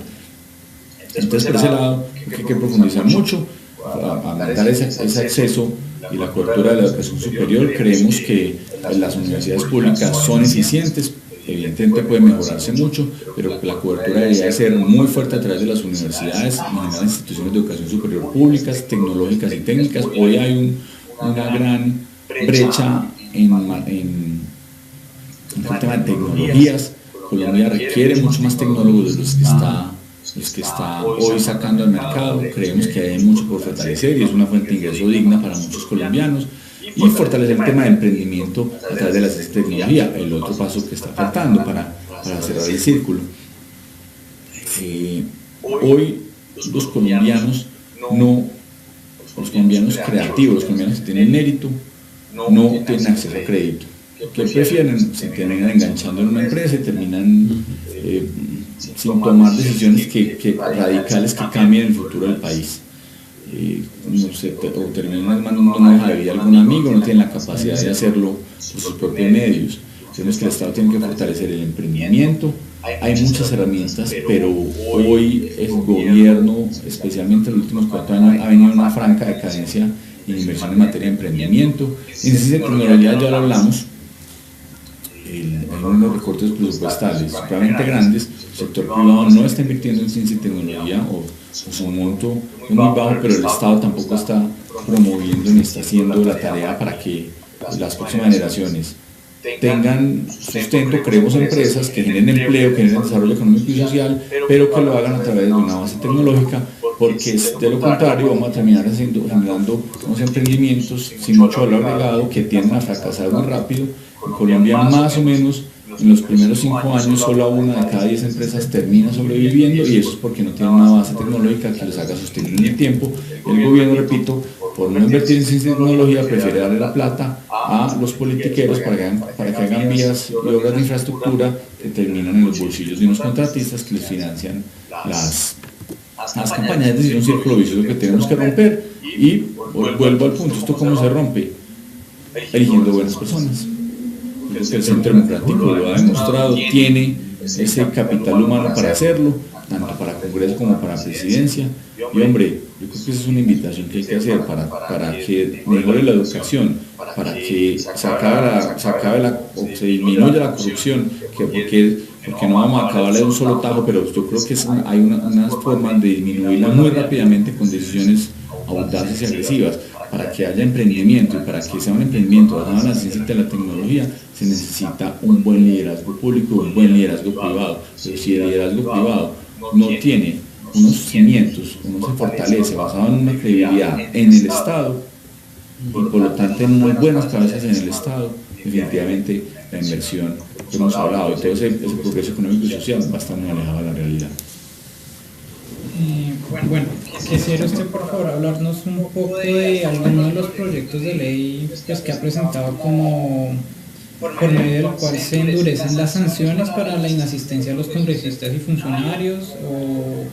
Entonces, por ese lado hay que profundizar mucho, aumentar ese acceso y la cobertura de la educación superior. Creemos que las universidades públicas son eficientes, evidentemente puede mejorarse mucho, pero la cobertura debería ser muy fuerte a través de las universidades, en general instituciones de educación superior públicas, tecnológicas y técnicas. Hoy hay una gran brecha en el tema de tecnologías. Colombia requiere mucho más tecnólogos de los que está hoy sacando al mercado. Creemos que hay mucho por fortalecer y es una fuente de ingreso digna para muchos colombianos. Y fortalecer el tema de emprendimiento a través de la tecnología, el otro paso que está faltando para cerrar el círculo. Hoy los colombianos creativos, los colombianos que tienen mérito, no tienen acceso a crédito. ¿Qué prefieren? Se terminan enganchando en una empresa y terminan sin tomar decisiones radicales que cambien el futuro del país. O terminan mandando una hoja de vida a algún amigo, no tienen la capacidad de hacerlo por sus propios medios. Tenemos que el Estado tiene que fortalecer el emprendimiento. Hay muchas herramientas, pero hoy el gobierno, especialmente en los últimos 4 años, ha venido una franca decadencia en inversión en materia de emprendimiento. En ciencia y tecnología ya lo hablamos. Hay unos recortes presupuestales realmente grandes. El sector privado no está invirtiendo en ciencia y tecnología, o su monto es muy bajo, pero el Estado tampoco está promoviendo ni está haciendo la tarea para que las próximas generaciones tengan sustento. Creemos empresas que generen empleo, que generen desarrollo económico y social, pero que lo hagan a través de una base tecnológica, porque de lo contrario vamos a terminar generando unos emprendimientos sin mucho valor agregado que tienden a fracasar muy rápido. En Colombia, más o menos, en los primeros 5 años, solo 1 de cada 10 empresas termina sobreviviendo, y eso es porque no tienen una base tecnológica que los haga sostenible en el tiempo. El gobierno, repito, por no invertir en ciencia y tecnología, prefiere darle la plata a los politiqueros para que hagan vías y obras de infraestructura que terminan en los bolsillos de unos contratistas que les financian las campañas. Es decir, un círculo vicioso que tenemos que romper. Y vuelvo al punto: ¿esto cómo se rompe? Eligiendo buenas personas. Creo que el Centro Democrático lo ha demostrado, tiene ese capital humano para hacerlo, tanto para Congreso como para Presidencia. Y hombre, yo creo que esa es una invitación que hay que hacer para que mejore la educación, para que se disminuya la corrupción, porque porque no vamos a acabarle de un solo tajo, pero yo creo que hay unas formas de disminuirla muy rápidamente con decisiones audaces y agresivas. Para que haya emprendimiento y para que sea un emprendimiento basado en la ciencia y la tecnología, se necesita un buen liderazgo público y un buen liderazgo privado. Pero si el liderazgo privado no tiene unos cimientos, no se fortalece basado en una credibilidad en el Estado, y por lo tanto en unas buenas cabezas en el Estado, definitivamente la inversión que hemos hablado, y todo ese progreso económico y social va a estar muy alejado de la realidad. Bueno, quisiera usted por favor hablarnos un poco de algunos de los proyectos de ley pues, que ha presentado como por medio del cual se endurecen las sanciones para la inasistencia a los congresistas y funcionarios, o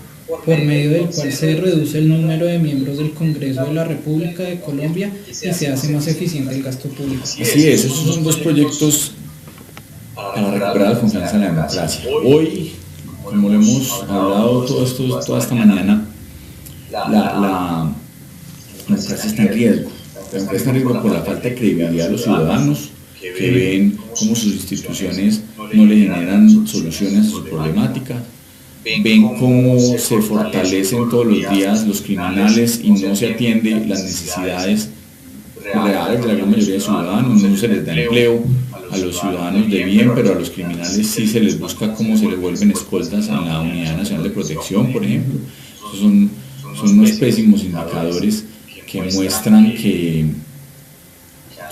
por medio del cual se reduce el número de miembros del Congreso de la República de Colombia y se hace más eficiente el gasto público. Así es, esos son dos proyectos para recuperar la confianza en la democracia. Hoy, como lo hemos hablado toda esta mañana, la democracia está en riesgo. La democracia está en riesgo por la falta de credibilidad de los ciudadanos, que ven cómo sus instituciones no le generan soluciones a su problemática, ven cómo se fortalecen todos los días los criminales y no se atiende las necesidades reales de la gran mayoría de ciudadanos, no se les da empleo a los ciudadanos de bien, pero a los criminales sí se les busca cómo se les vuelven escoltas en la Unidad Nacional de Protección, por ejemplo. Esos son unos pésimos indicadores que muestran que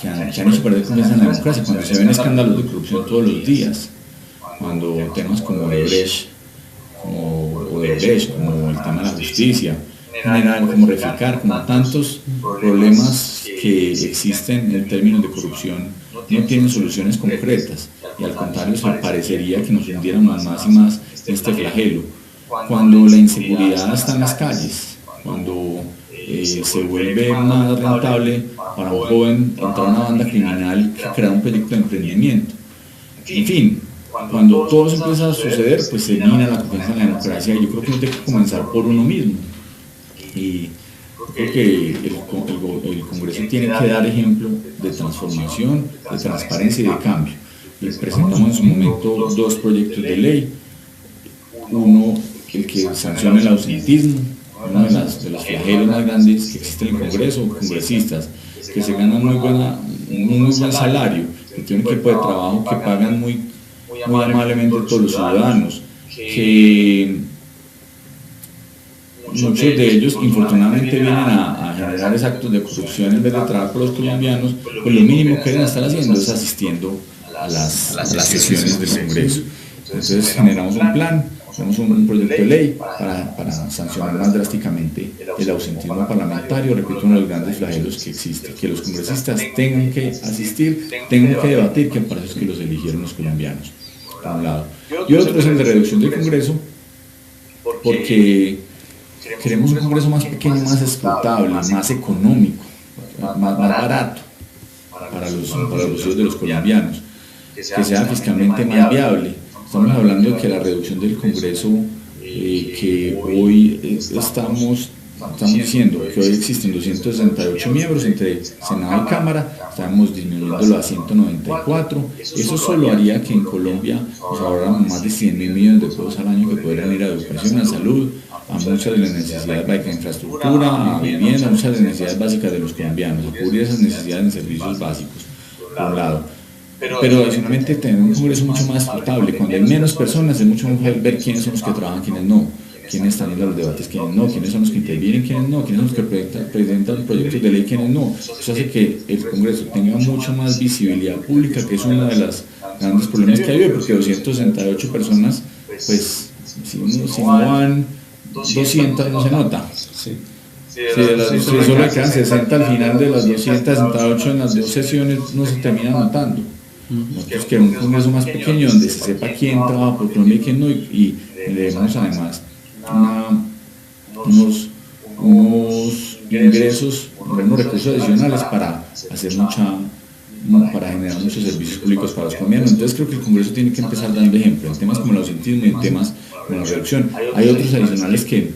han hecho perder confianza en la democracia, cuando se ven escándalos de corrupción todos los días, cuando temas como Odebrecht, como el tema de la justicia, en general, como Reficar, como tantos problemas que existen en términos de corrupción, no tienen soluciones concretas, y al contrario se parecería que nos hundiéramos más y más en este flagelo. Cuando la inseguridad está en las calles, cuando se vuelve más rentable para un joven entrar a una banda criminal que crear un proyecto de emprendimiento. En fin, cuando todo eso empieza a suceder, pues se mina la confianza en la democracia, y yo creo que uno tiene que comenzar por uno mismo. Y creo que el Congreso tiene que dar ejemplo de transformación, de transparencia y de cambio. Y presentamos en su momento dos proyectos de ley. Uno, el que sancione el ausentismo, uno de los flagelos más grandes que existe en el Congreso, congresistas que se ganan un muy buen salario, que tienen un equipo de trabajo que pagan muy amablemente a todos los ciudadanos, que muchos de ellos infortunadamente vienen a generar actos de corrupción en vez de trabajar por los colombianos, pues lo mínimo que deben estar haciendo es asistiendo a las sesiones del Congreso. Entonces generamos un plan, hacemos un proyecto de ley para sancionar más drásticamente el ausentismo parlamentario. Repito, uno de los grandes flagelos que existe, que los congresistas tengan que asistir, tengan que debatir, que para eso es que los eligieron los colombianos, por un lado. Y otro es el de reducción del Congreso, porque queremos un Congreso más pequeño, más explotable, más económico, más barato para los hijos de los colombianos, que sea fiscalmente más viable. Estamos hablando de que la reducción del Congreso, que hoy estamos diciendo que hoy existen 268 miembros entre Senado y Cámara, estamos disminuyéndolo a 194. Eso solo haría que en Colombia nos ahorráramos más de 100.000 millones de pesos al año que podrían ir a educación, a salud, a muchas de las necesidades básicas de infraestructura, a vivienda, a muchas de las necesidades básicas de los colombianos, a cubrir esas necesidades en servicios básicos, por un lado. Pero adicionalmente tener un Congreso mucho más explotable. Cuando hay menos personas es mucho mejor ver quiénes son los que trabajan, quiénes no, quiénes están en los debates, quiénes no, quiénes son los que intervienen, quiénes no, quiénes son los que presentan proyectos de ley, quiénes no. Eso hace que el Congreso tenga mucho más visibilidad pública, que es uno de los grandes problemas que hay hoy, porque 268 personas, pues si no van 200 no se nota. Si solo le quedan 60 al final de las 268 en las dos sesiones, no se termina notando. Nosotros queremos un Congreso más pequeño donde se sepa quién trabaja por Colombia y quién no, y le demos además unos ingresos, unos recursos adicionales para generar muchos servicios públicos para los colombianos. Entonces creo que el Congreso tiene que empezar dando ejemplo en temas como el ausentismo y en temas como la reducción. Hay otros adicionales que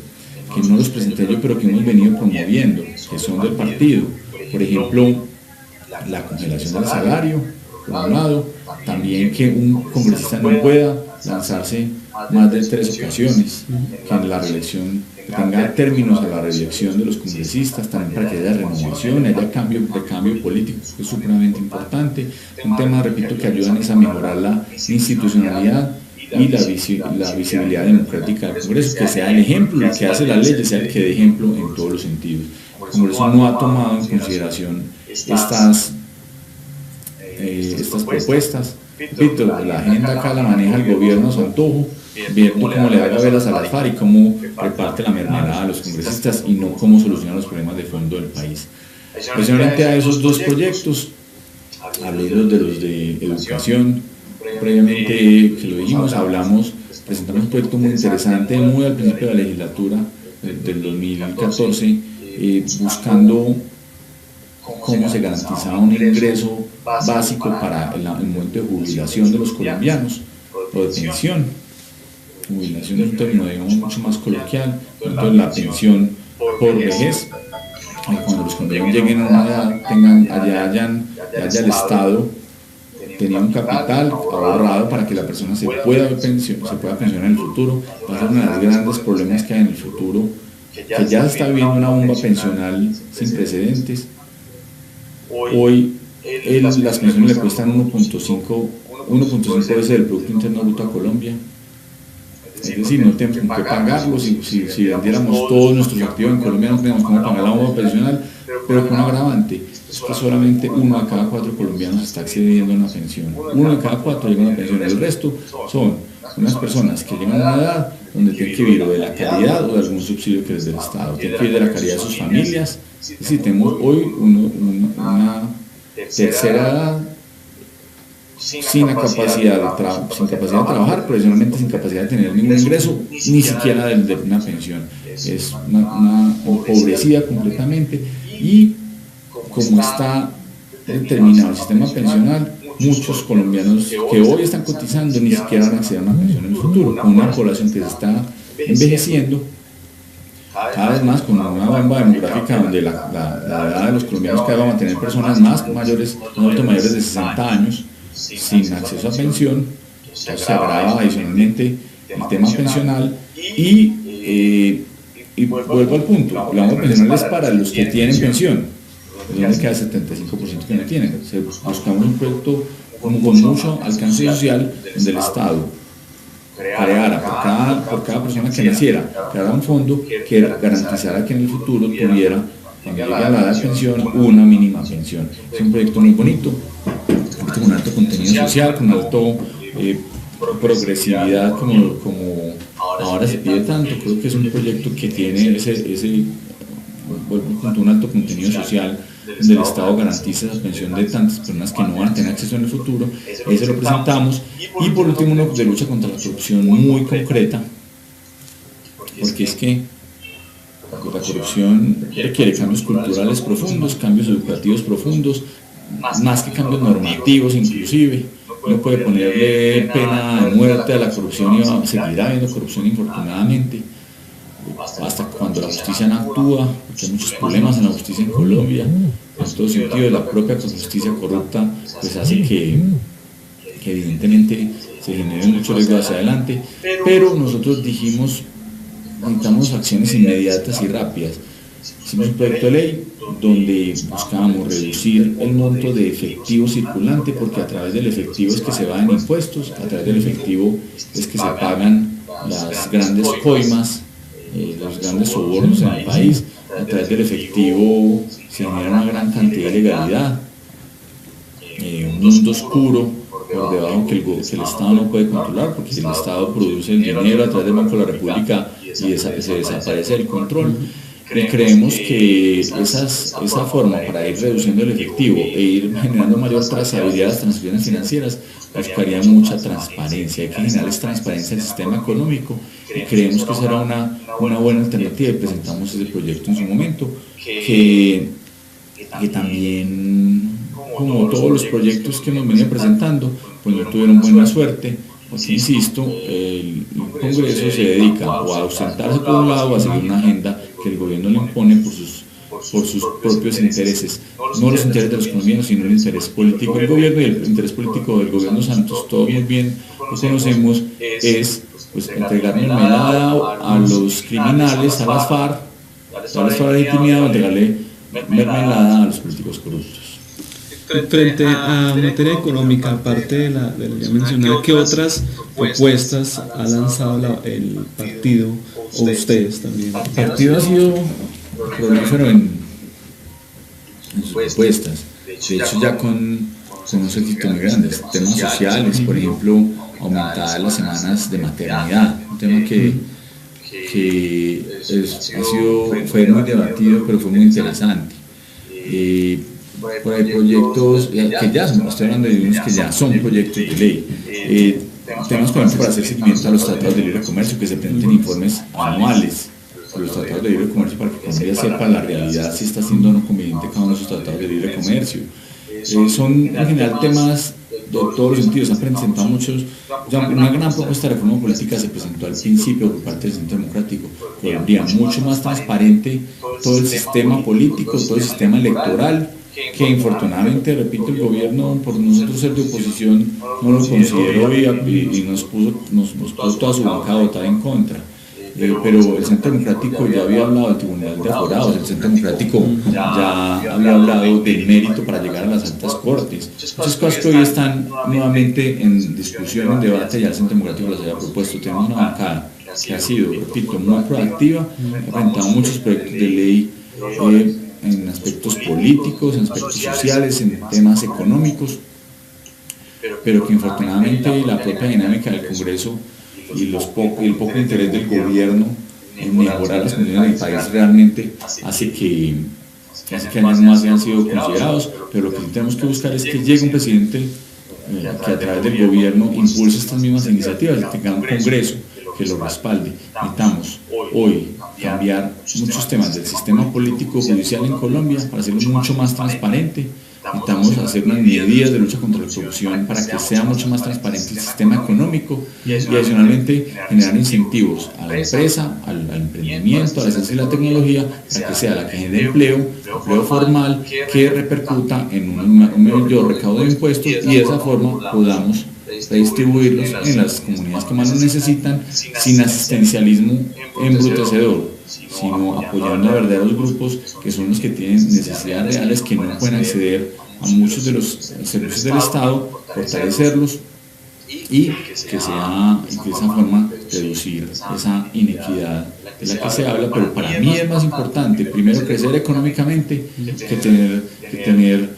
no los presenté yo, pero que hemos venido promoviendo, que son del partido. Por ejemplo, la congelación del salario, por un lado, también que un congresista no pueda lanzarse más de 3 ocasiones, que en la reelección tenga términos a la reelección de los congresistas, también para que haya renovación, haya cambio político, que es supremamente importante. Un tema, repito, que ayudan es a mejorar la institucionalidad y la visibilidad democrática del Congreso, que sea el ejemplo, el que hace la ley, sea el que dé ejemplo en todos los sentidos. El Congreso no ha tomado en consideración estas propuestas. Repito, la agenda acá la maneja el gobierno a su antojo, viendo cómo le da velas a las FARC y cómo reparte la mermelada a los congresistas y no cómo soluciona los problemas de fondo del país. Precisamente a esos 2 proyectos, hablé de los de educación, previamente que lo dijimos, presentamos un proyecto muy interesante, muy al principio de la legislatura del 2014, buscando cómo se garantizaba un ingreso básico para el momento de jubilación de los colombianos, o de pensión. Jubilación es un término, digamos, mucho más coloquial, entonces la pensión por vejez, cuando los colombianos lleguen a una edad, haya el Estado tenía un capital ahorrado para que la persona se pueda pensionar en el futuro. Va a ser uno de los grandes problemas que hay en el futuro, que ya se está viviendo una bomba pensional sin precedentes. Hoy las pensiones le cuestan 1.5 veces el Producto Interno Bruto a Colombia. Es decir, no tenemos que pagarlo. Si vendiéramos todos nuestros activos en Colombia, no tenemos cómo pagar la bomba pensional, pero con un agravante: es que solamente 1 de cada 4 colombianos está accediendo a una pensión. 1 de cada 4 llega a una pensión. El resto son unas personas que llegan a una edad donde tienen que vivir o de la caridad o de algún subsidio que es del Estado, tienen que vivir de la caridad de sus familias. Es decir, tenemos hoy una tercera edad sin capacidad de trabajar, profesionalmente sin capacidad de tener ningún ingreso, ni siquiera de una pensión. Es una empobrecida completamente, y como está determinado el sistema pensional, muchos colombianos que hoy están cotizando ni siquiera van a acceder a una pensión en el futuro, con una población que se está envejeciendo cada vez más, con una bomba demográfica donde la edad de los colombianos cada vez va a mantener personas más mayores, no mayores de 60 años, sin acceso a pensión. Entonces se agrava adicionalmente el tema pensional y vuelvo al punto: la bomba pensional es para los que tienen pensión, es donde queda el 75% que no tienen. Buscamos un proyecto con mucho alcance social, donde el Estado creara por cada persona que naciera, creara un fondo que garantizara que en el futuro tuviera, cuando llegue a la edad de pensión, una mínima pensión. Es un proyecto muy bonito, con alto contenido social, con alto progresividad, como ahora se pide tanto. Creo que es un proyecto que tiene un alto contenido social, donde el Estado garantiza la pensión de tantas personas que no van a tener acceso en el futuro. Ahí se lo presentamos. Y por último, uno de lucha contra la corrupción muy concreta, porque es que la corrupción requiere cambios culturales profundos, cambios educativos profundos, más que cambios normativos inclusive. No puede ponerle pena de muerte a la corrupción y seguirá habiendo corrupción, infortunadamente, hasta cuando la justicia no actúa, porque hay muchos problemas en la justicia en Colombia. En todo sentido, la propia justicia corrupta pues hace que evidentemente se generen muchos riesgos hacia adelante, pero nosotros dijimos: necesitamos acciones inmediatas y rápidas. Hicimos un proyecto de ley donde buscábamos reducir el monto de efectivo circulante, porque a través del efectivo es que se van impuestos, a través del efectivo es que se pagan las grandes coimas, los grandes sobornos en el país. A través del efectivo se genera una gran cantidad de ilegalidad, un mundo oscuro por debajo que el Estado no puede controlar, porque si el Estado produce el dinero a través del Banco de la República y se desaparece el control. Y creemos que esa forma para ir reduciendo el efectivo e ir generando mayor trazabilidad de las transacciones financieras buscaría mucha transparencia. Hay que generar transparencia en el sistema económico, y creemos que será una buena alternativa, y presentamos ese proyecto en su momento, que también, como todos los proyectos que hemos venido presentando, pues no tuvieron buena suerte, porque insisto, el Congreso se dedica o a ausentarse por un lado o a seguir una agenda que el gobierno le impone por por sus propios intereses, no los intereses de los colombianos, sino el interés político del gobierno. Y el interés político del gobierno Santos, todos muy bien lo conocemos, es pues entregar mermelada a los criminales, a las FARC legitimidad, o entregarle mermelada a los políticos corruptos. Frente a materia económica, aparte de la ya mencionada, ¿qué otras propuestas ha lanzado el partido o ustedes también? El partido ha sido prolífero en sus propuestas, de hecho ya con unos éxitos muy grandes, temas sociales, por ejemplo, aumentar las semanas de maternidad, un tema que fue muy debatido, pero fue muy interesante. Por ahí proyectos que ya son, estoy hablando de unos que ya son proyectos de ley. Tenemos, por ejemplo, para hacer seguimiento a los tratados de libre comercio, que se presenten informes anuales por los tratados de libre comercio para que Colombia sepa la realidad, si está siendo o no conveniente cada uno de esos tratados de libre comercio. Son en general temas de todos los sentidos. Han presentado muchos, una gran propuesta de reforma política se presentó al principio por parte del Centro Democrático, que habría mucho más transparente todo el sistema político, todo el sistema electoral, que infortunadamente, repito, el gobierno, por nosotros ser de oposición, no lo consideró y nos puso toda su bancada a votar en contra. Pero el Centro Democrático ya había hablado del Tribunal de Aforados, el Centro Democrático ya había hablado del mérito para llegar a las altas cortes. Muchas cosas que hoy están nuevamente en discusión, en debate, ya el Centro Democrático las había propuesto. Tenemos una bancada que ha sido, repito, muy proactiva, ha presentado muchos proyectos de ley en aspectos políticos, en aspectos sociales, en temas económicos, pero que infortunadamente la propia dinámica del Congreso y el poco interés del gobierno en mejorar las condiciones del país realmente hace que años más hayan sido considerados. Pero lo que tenemos que buscar es que llegue un presidente que a través del gobierno impulse estas mismas iniciativas, que tenga un Congreso que lo respalde. Necesitamos hoy cambiar muchos temas del sistema político judicial en Colombia para hacerlo mucho más transparente. Necesitamos hacer unas medidas de lucha contra la corrupción para que sea mucho más transparente el sistema económico y adicionalmente generar incentivos a la empresa, al emprendimiento, a la ciencia y la tecnología para que sea la que genere empleo formal que repercuta en un mayor recaudo de impuestos y de esa forma podamos redistribuirlos en las comunidades que más lo necesitan sin asistencialismo embrutecedor, sino apoyando a verdaderos grupos que son los que tienen necesidades reales, que no pueden acceder a muchos de los servicios del Estado, fortalecerlos y que de esa forma reducir esa inequidad de la que se habla. Pero para mí es más importante primero crecer económicamente que tener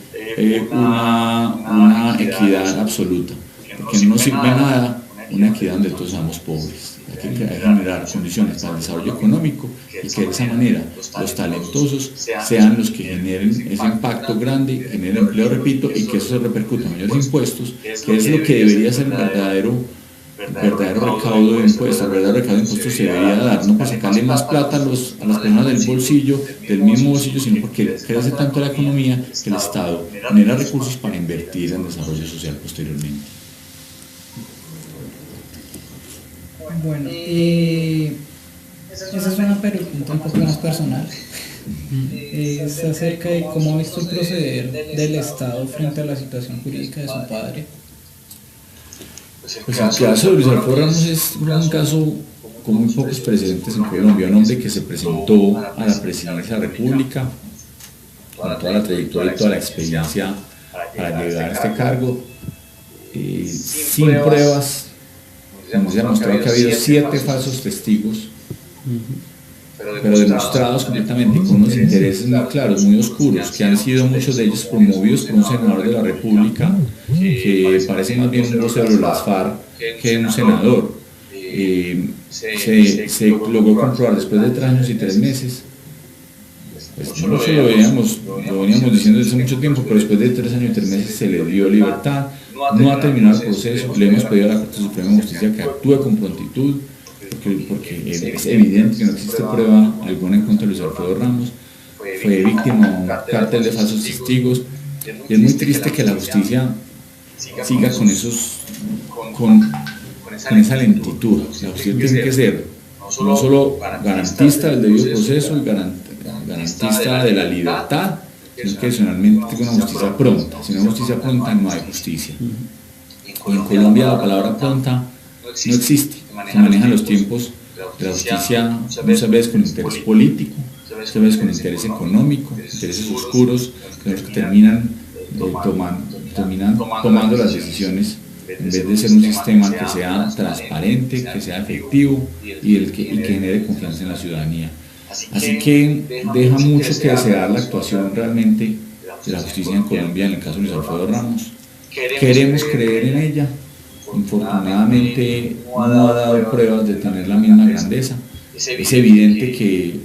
una equidad absoluta, porque no nos sirve nada una equidad donde todos seamos pobres. Hay que generar condiciones para el desarrollo económico y que de esa manera los talentosos sean los que generen ese impacto grande, generen empleo, repito, y que eso se repercuta en mayores impuestos, que es lo que debería ser el verdadero recaudo de impuestos. El verdadero recaudo de impuestos se debería dar no para sacarle más plata a las personas del mismo bolsillo, sino porque crece tanto la economía que el Estado genera recursos para invertir en desarrollo social posteriormente. Bueno, esa es una pregunta un poco más personal. Es acerca de cómo ha visto el proceder del Estado frente a la situación jurídica de su padre. Pues el caso de Luis Alfredo Ramos es un caso con muy pocos precedentes en Colombia, un hombre que se presentó a la presidencia de la República con toda la trayectoria y toda la experiencia para llegar a este cargo, sin pruebas. Nos ha demostrado que ha habido 7 falsos testigos, pero demostrados completamente con unos intereses muy claros, muy oscuros, que han sido muchos de ellos promovidos por un senador de la República que parece más bien un vocero de las FARC que un senador. Se logró comprobar después de 3 años y 3 meses. Pues no lo veníamos diciendo desde hace mucho tiempo, pero después de 3 años y 3 meses se le dio libertad. No ha terminado el proceso, le hemos pedido a la Corte Suprema de Justicia que actúe con prontitud, porque es evidente que no existe prueba alguna en contra de Luis Alfredo Ramos. Fue víctima de un cártel de falsos testigos y es muy triste que la justicia siga con esa lentitud. La justicia tiene que ser no solo garantista del debido proceso y garantista garantista de la libertad, sino que adicionalmente una justicia pronta. Sin una justicia pronta no hay justicia. Y en Colombia la palabra pronta no existe. Se manejan los tiempos de la justicia muchas veces con interés político, muchas veces con interés económico, intereses oscuros, que son los que terminan tomando las decisiones, en vez de ser un sistema que sea transparente, que sea efectivo y que genere confianza en la ciudadanía. Así que deja mucho que desear la actuación realmente de la justicia en Colombia en el caso de Luis Alfredo Ramos. Queremos creer en ella. Infortunadamente no ha dado pruebas de tener la misma grandeza. Es evidente que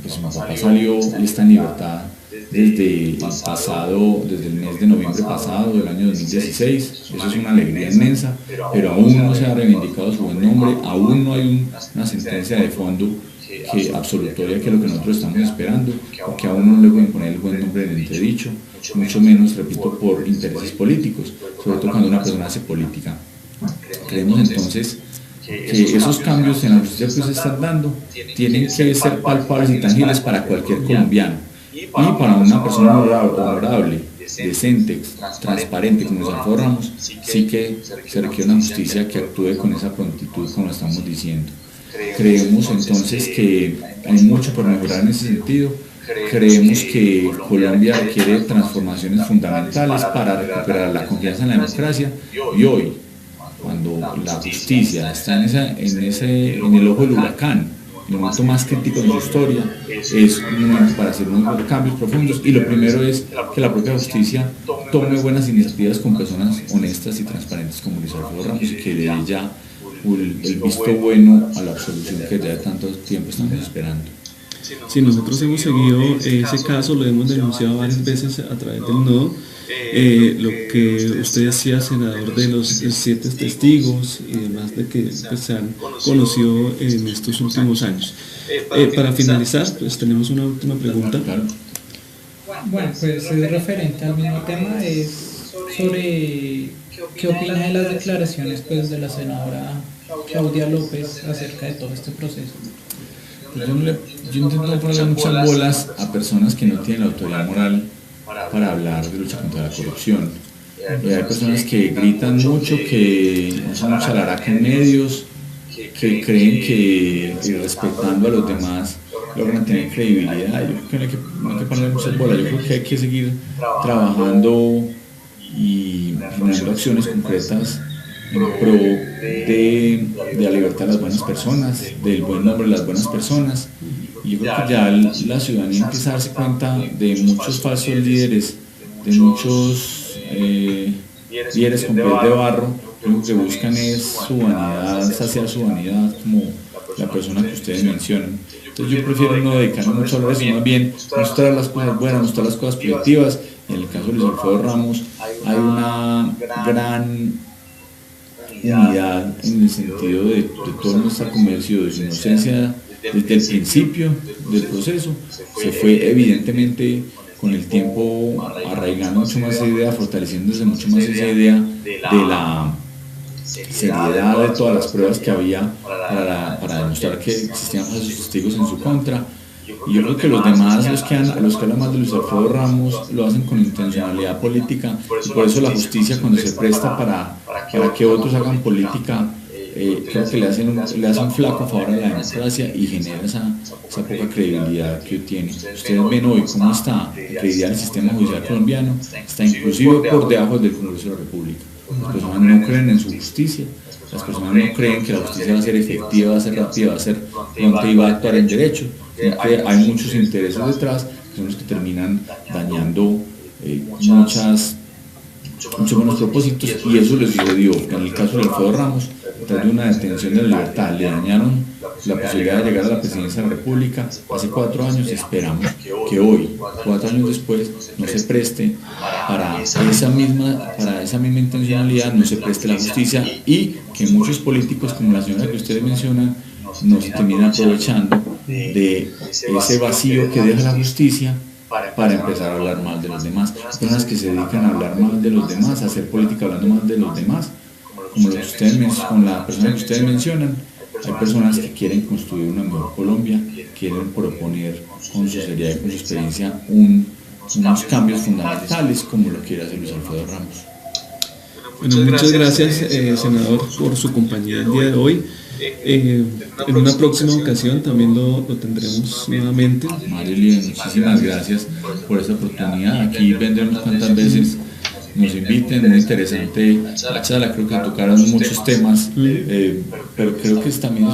pues, mi papá salió y está en libertad desde el mes de noviembre pasado del año 2016. Eso es una alegría inmensa, pero aún no se ha reivindicado su buen nombre, aún no hay una sentencia de fondo absolutoria, que es lo que nosotros estamos esperando, porque aún no le pueden poner el buen nombre en entredicho, mucho menos, repito, por intereses políticos, sobre todo cuando una persona hace política. Creemos entonces que esos cambios en la justicia que se están dando tienen que ser palpables y tangibles para cualquier colombiano, y para una persona honorable, decente, transparente como Luis Alfredo Ramos, sí que se requiere una justicia que actúe con esa prontitud como lo estamos diciendo. Creemos entonces que hay mucho por mejorar en ese sentido. Creemos que Colombia requiere transformaciones fundamentales para recuperar la confianza en la democracia, y hoy, cuando la justicia está en el ojo del huracán, en el momento más crítico de su historia, es un momento para hacer unos cambios profundos, y lo primero es que la propia justicia tome buenas iniciativas con personas honestas y transparentes como Luis Alfredo Ramos, y que le dé ya el visto bueno a la absolución que ya de tanto tiempo estamos esperando. Sí, nosotros hemos seguido ese caso, lo hemos denunciado varias veces a través del nodo. Lo que usted decía, senador, de los 7 testigos y demás de que pues, se han conocido en estos últimos años. Para finalizar, pues tenemos una última pregunta. Bueno, pues es referente al mismo tema, es sobre qué opina de las declaraciones pues, de la senadora Claudia López acerca de todo este proceso. Yo intento ponerle muchas bolas a personas que no tienen la autoridad moral para hablar de lucha contra la corrupción. Hay personas que gritan mucho, que hacen mucha laraca en medios, que creen que respetando a los demás logran tener credibilidad. Yo creo que no hay que ponerle muchas bolas, yo creo que hay que seguir trabajando y generando acciones concretas en pro de la libertad de las buenas personas, del buen nombre de las buenas personas. Y yo creo que ya la ciudadanía empieza a darse cuenta de muchos falsos líderes, de muchos líderes con pies de barro, que lo que buscan es su vanidad, saciar su vanidad, como la persona que ustedes mencionan. Entonces yo prefiero no dedicarme mucho a hablar de eso, más bien mostrar las cosas buenas, mostrar las cosas positivas. En el caso de Luis Alfredo Ramos hay una gran unidad en el sentido de todo no estar convencido de su inocencia desde el principio del proceso. Se fue evidentemente con el tiempo arraigando mucho más esa idea, fortaleciéndose mucho más esa idea de la seriedad de todas las pruebas que había para demostrar que existían falsos testigos en su contra. Y yo creo que los demás, los que hablan más de Luis Alfredo Ramos, lo hacen con intencionalidad política, y por eso la justicia, cuando se presta para que otros hagan política, creo que le hace un flaco favor a la democracia y genera esa poca credibilidad que tiene. Ustedes ven hoy cómo está la credibilidad del sistema judicial colombiano, está inclusive por debajo del Congreso de la República. Las personas no creen en su justicia, las personas no creen que la justicia va a ser efectiva, va a ser rápida, va a ser pronta y va a actuar en derecho, sino que hay muchos intereses detrás, que son los que terminan dañando muchos buenos propósitos, y eso les sucedió. En el caso de Alfredo Ramos, tras de una detención de la libertad, le dañaron la posibilidad de llegar a la presidencia de la República hace 4 años, y esperamos que hoy, 4 años después, no se preste para esa misma intencionalidad, no se preste la justicia, y que muchos políticos, como la señora que ustedes mencionan, no se terminen aprovechando de ese vacío que deja la justicia para empezar a hablar mal de los demás. Personas que se dedican a hablar mal de los demás, a hacer política hablando mal de los demás, como la persona que ustedes mencionan, hay personas que quieren construir una mejor Colombia, quieren proponer con su seriedad y con su experiencia unos cambios fundamentales como lo quiere hacer Luis Alfredo Ramos. Bueno, muchas gracias, senador, por su compañía el día de hoy. En una próxima ocasión también lo tendremos nuevamente. Mario Libre, muchísimas gracias por esta oportunidad. Aquí vendremos cuantas veces nos inviten. Muy interesante la charla, creo que tocaron muchos temas, pero creo que también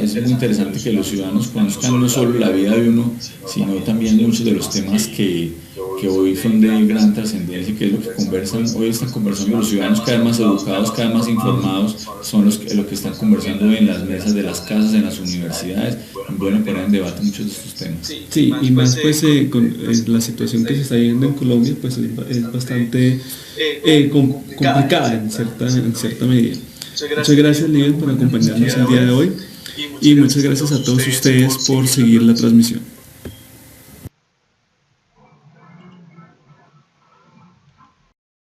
es muy interesante que los ciudadanos conozcan no solo la vida de uno, sino también muchos de los temas que hoy son de gran trascendencia, que es lo que hoy están conversando los ciudadanos, cada vez más educados, cada vez más informados, son lo que están conversando en las mesas de las casas, en las universidades, bueno, poner en debate muchos de estos temas. Sí, y más pues con la situación que se está viviendo en Colombia, pues es bastante complicada en cierta medida. Muchas gracias, Liber, por acompañarnos el día de hoy, y muchas gracias a todos ustedes por seguir la transmisión.